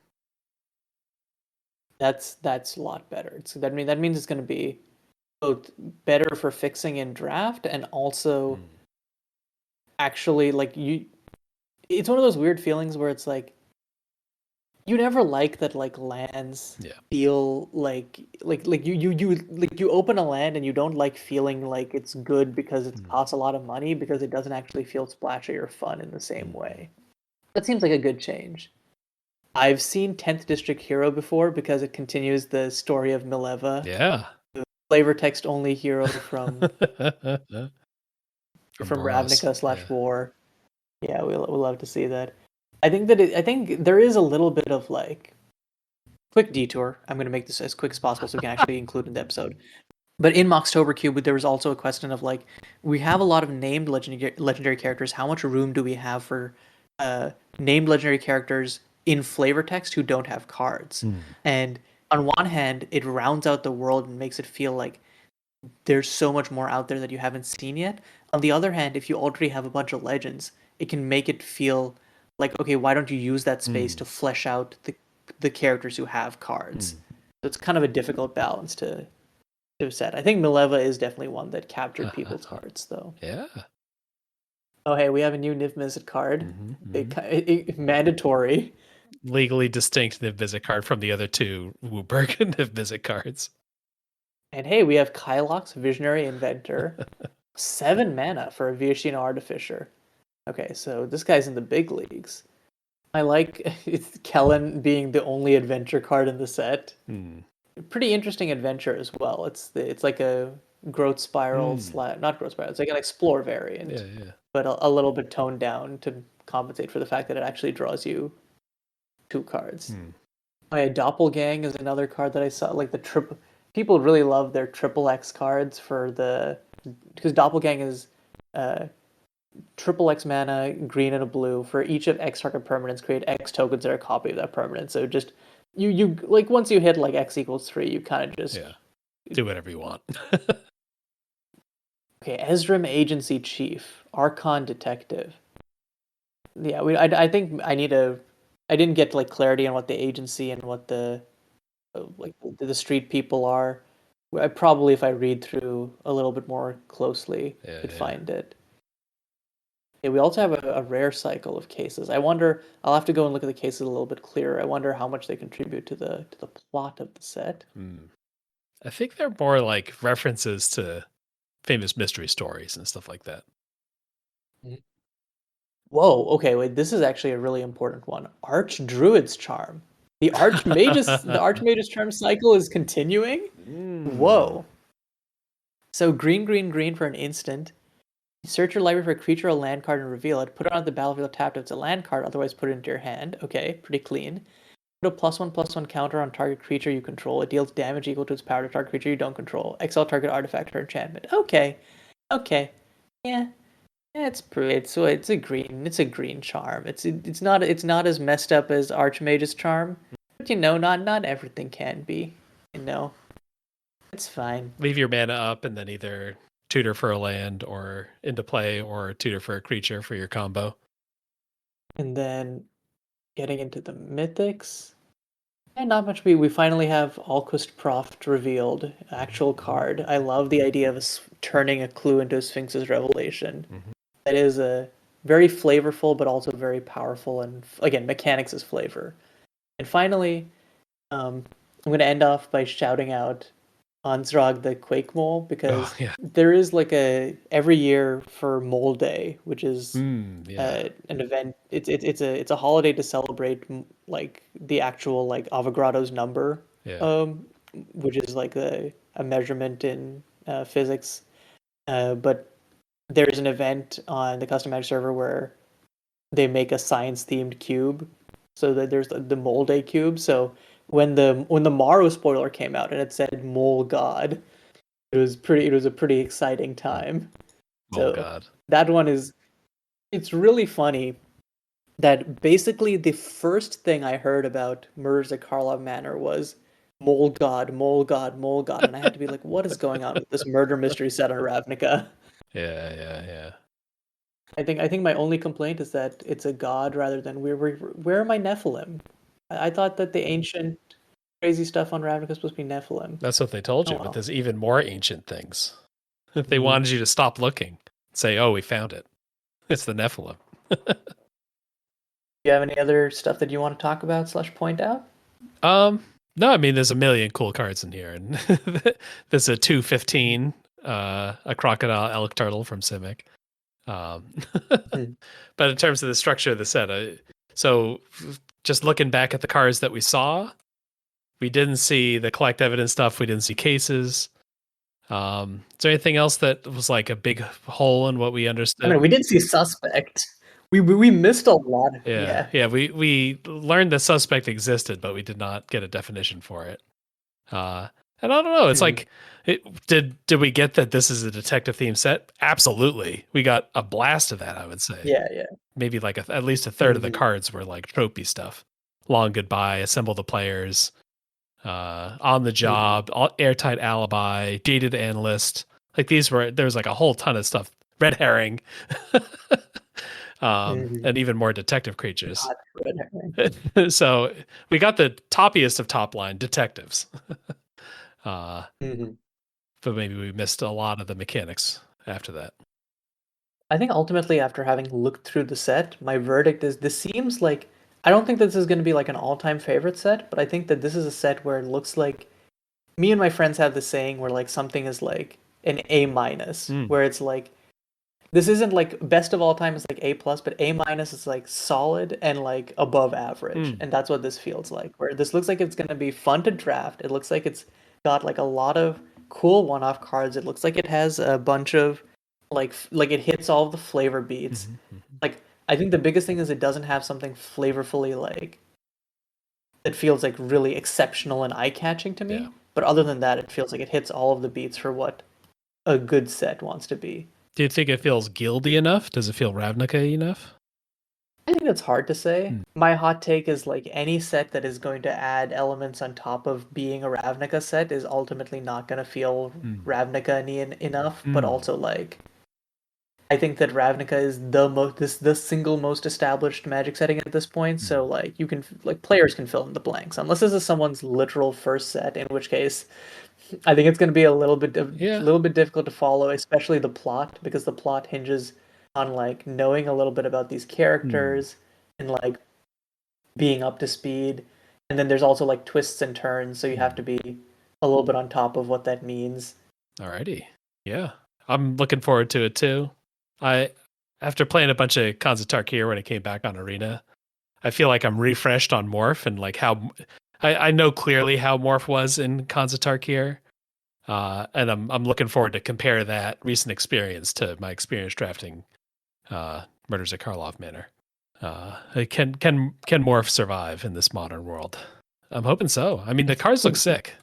[SPEAKER 2] That's a lot better. So that means it's going to be both better for fixing in draft and also actually like you. It's one of those weird feelings where it's like you never like that like lands feel like you open a land and you don't like feeling like it's good because it costs a lot of money because it doesn't actually feel splashy or fun in the same way. That seems like a good change. I've seen 10th District Hero before because it continues the story of Mileva.
[SPEAKER 1] Yeah.
[SPEAKER 2] The flavor text only hero from
[SPEAKER 1] Boros.
[SPEAKER 2] Ravnica/War. Yeah, we'll love to see that. I think there is a little bit of like quick detour. I'm going to make this as quick as possible so we can actually include in the episode. But in Moxtober Cube, there was also a question of like, we have a lot of named legendary characters. How much room do we have for named legendary characters in flavor text who don't have cards? And on one hand, it rounds out the world and makes it feel like there's so much more out there that you haven't seen yet. On the other hand, if you already have a bunch of legends, it can make it feel like, okay, why don't you use that space to flesh out the characters who have cards? So it's kind of a difficult balance to set. I think Mileva is definitely one that captured people's hearts, though.
[SPEAKER 1] Yeah.
[SPEAKER 2] Oh, hey, we have a new Niv Mizzet card. Mandatory.
[SPEAKER 1] Legally distinct Niv Mizzet card from the other two Wooburg Niv Mizzet cards.
[SPEAKER 2] And hey, we have Kylox, Visionary Inventor. 7 mana for a Viashino Artificer. Okay, so this guy's in the big leagues. I like it's Kellen being the only adventure card in the set. Pretty interesting adventure as well. It's like a growth spiral not growth spiral. It's like an explore variant, but a little bit toned down to compensate for the fact that it actually draws you 2 cards. Oh yeah, Doppelgang is another card that I saw. Like the triple people really love their triple X cards because Doppelgang is triple X mana, green and a blue. For each of X target permanents, create X tokens that are a copy of that permanent. So just you like once you hit like X equals 3, you kind of just
[SPEAKER 1] do whatever you want.
[SPEAKER 2] Okay, Ezram Agency Chief, Archon Detective. Yeah, I think I didn't get like clarity on what the agency and what the like the street people are. I probably, if I read through a little bit more closely, could find it. Yeah, we also have a rare cycle of cases. I wonder. I'll have to go and look at the cases a little bit clearer. I wonder how much they contribute to the plot of the set.
[SPEAKER 1] I think they're more like references to famous mystery stories and stuff like that.
[SPEAKER 2] Whoa. Okay. Wait. This is actually a really important one. Archdruid's Charm. The Archmage's Charm cycle is continuing. Whoa. So green, green, green for an instant. Search your library for a creature or land card and reveal it. Put it on the battlefield tapped if it's a land card, otherwise put it into your hand. Okay, pretty clean. Put a +1/+1 counter on target creature you control. It deals damage equal to its power to target creature you don't control. Exile target artifact or enchantment. Okay. Okay. Yeah. Yeah, it's a green charm. It's not as messed up as Archmage's charm, but not everything can be. It's fine.
[SPEAKER 1] Leave your mana up and then either tutor for a land or into play or tutor for a creature for your combo.
[SPEAKER 2] And then getting into the mythics. And not much. We finally have Alquist Proft revealed, actual card. I love the idea of turning a clue into a Sphinx's Revelation.
[SPEAKER 1] Mm-hmm.
[SPEAKER 2] That is a very flavorful, but also very powerful. And again, mechanics is flavor. And finally, I'm going to end off by shouting out Ansrog the Quake Mole, because there is like every year for Mole Day, which is an event. It's a holiday to celebrate like the actual like Avogadro's number, which is like a measurement in physics. But there's an event on the custom match server where they make a science themed cube, so that there's the Mole Day cube. So when the Morrow spoiler came out and it said Mole God, it was a pretty exciting time.
[SPEAKER 1] Mole God.
[SPEAKER 2] That one it's really funny that basically the first thing I heard about Murders at Karlov Manor was Mole God, Mole God, Mole God, and I had to be like, what is going on with this murder mystery set on Ravnica?
[SPEAKER 1] Yeah.
[SPEAKER 2] I think my only complaint is that it's a god rather than where are my Nephilim? I thought that the ancient crazy stuff on Ravnica was supposed to be Nephilim.
[SPEAKER 1] That's what they told you, but there's even more ancient things. They wanted you to stop looking. Say, oh, we found it. It's the Nephilim.
[SPEAKER 2] Do you have any other stuff that you want to talk about / point out?
[SPEAKER 1] No, I mean, there's a million cool cards in here. And there's a 2/15, a Crocodile Elk Turtle from Simic. But in terms of the structure of the set, so just looking back at the cards that we saw, we didn't see the collect evidence stuff. We didn't see cases. Is there anything else that was like a big hole in what we understood?
[SPEAKER 2] I mean, we did see suspect. We missed a lot.
[SPEAKER 1] Yeah. We learned the suspect existed, but we did not get a definition for it. And I don't know. It's like, did we get that this is a detective themed set? Absolutely. We got a blast of that, I would say.
[SPEAKER 2] Yeah.
[SPEAKER 1] Maybe like at least a third of the cards were like tropey stuff. Long Goodbye, Assemble the Players, On the Job, Airtight Alibi, Dated Analyst. Like there was like a whole ton of stuff. Red Herring. And even more detective creatures. So we got the toppiest of top line detectives. But maybe we missed a lot of the mechanics after that.
[SPEAKER 2] I think ultimately, after having looked through the set, my verdict is this seems like, I don't think that this is going to be like an all-time favorite set, but I think that this is a set where it looks like, me and my friends have the saying where like something is like an A-, where it's like, this isn't like best of all time is like A+, but A- is like solid and like above average. And that's what this feels like, where this looks like it's going to be fun to draft. It looks like it's got like a lot of cool one-off cards. It looks like it has a bunch of like it hits all of the flavor beats. Like, I think the biggest thing is it doesn't have something flavorfully like that feels like really exceptional and eye-catching to me. Yeah. But other than that, it feels like it hits all of the beats for what a good set wants to be.
[SPEAKER 1] Do you think it feels guildy enough? Does it feel Ravnica enough?
[SPEAKER 2] I think that's hard to say. My hot take is like any set that is going to add elements on top of being a Ravnica set is ultimately not going to feel Ravnica enough. But also like, I think that Ravnica is the single most established Magic setting at this point. So like players can fill in the blanks unless this is someone's literal first set, in which case I think it's going to be a little bit difficult to follow, especially the plot, because the plot hinges on like knowing a little bit about these characters and like being up to speed. And then there's also like twists and turns, so you have to be a little bit on top of what that means.
[SPEAKER 1] Alrighty. Yeah. I'm looking forward to it too. After playing a bunch of Khans of Tarkir when it came back on Arena, I feel like I'm refreshed on Morph and like how I know clearly how Morph was in Khans of Tarkir. And I'm looking forward to compare that recent experience to my experience drafting Murders at Karlov Manor. Can Morph survive in this modern world? I'm hoping so. I mean, the cards look sick.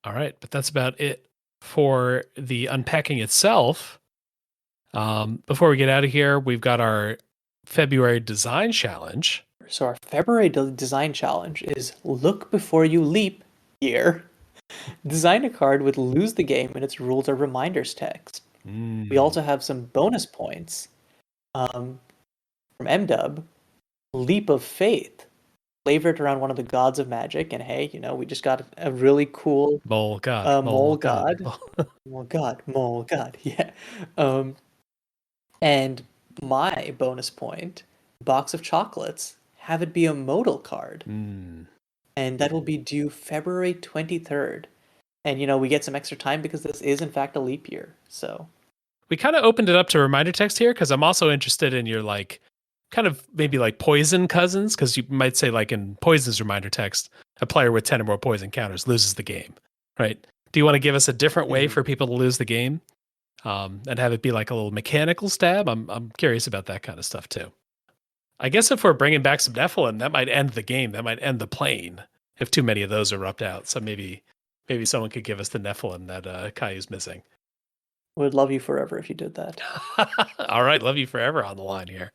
[SPEAKER 1] All right, but that's about it for the unpacking itself. Before we get out of here, we've got our February design challenge.
[SPEAKER 2] So our February design challenge is look before you leap year. Design a card with lose the game and its rules are reminders text. We also have some bonus points from MDub. Leap of Faith. Flavor it around one of the gods of magic, and hey, we just got a really cool
[SPEAKER 1] Mole god.
[SPEAKER 2] mole god. Mole god, yeah. And my bonus point, box of chocolates, have it be a modal card. And that will be due February 23rd. And we get some extra time because this is in fact a leap year. So
[SPEAKER 1] we kind of opened it up to reminder text here because I'm also interested in your kind of maybe like poison cousins, because you might say like in poison's reminder text, a player with 10 or more poison counters loses the game, right? Do you want to give us a different way for people to lose the game, and have it be like a little mechanical stab? I'm curious about that kind of stuff too. I guess if we're bringing back some Nephilim, that might end the game. That might end the plane if too many of those erupt out. So maybe someone could give us the Nephilim that Kaiyu's missing.
[SPEAKER 2] Would love you forever if you did that.
[SPEAKER 1] All right, love you forever on the line here.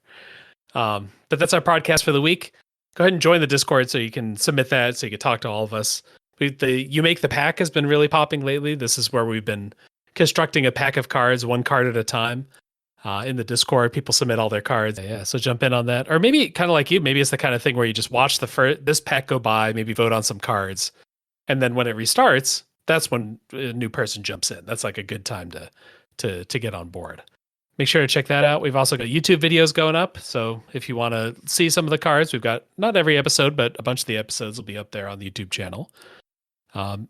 [SPEAKER 1] But that's our podcast for the week. Go ahead and join the Discord so you can submit that, so you can talk to all of us. The You Make the Pack has been really popping lately. This is where we've been constructing a pack of cards, one card at a time. In the Discord, people submit all their cards. Yeah, so jump in on that. Or maybe kind of like you, maybe it's the kind of thing where you just watch this pack go by, maybe vote on some cards. And then when it restarts, that's when a new person jumps in. That's like a good time to get on board. Make sure to check that out. We've also got YouTube videos going up. So if you want to see some of the cards, we've got not every episode, but a bunch of the episodes will be up there on the YouTube channel.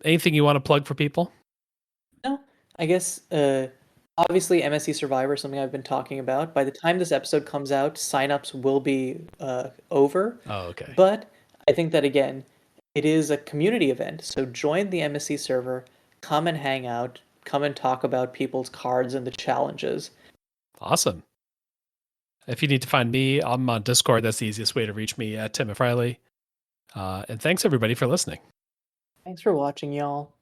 [SPEAKER 1] Anything you want to plug for people?
[SPEAKER 2] No, I guess obviously MSC Survivor is something I've been talking about. By the time this episode comes out, signups will be over.
[SPEAKER 1] Oh, okay.
[SPEAKER 2] But I think that again, it is a community event. So join the MSC server, come and hang out, come and talk about people's cards and the challenges.
[SPEAKER 1] Awesome. If you need to find me, I'm on Discord. That's the easiest way to reach me, at Tim F. Riley. And thanks everybody for listening.
[SPEAKER 2] Thanks for watching, y'all.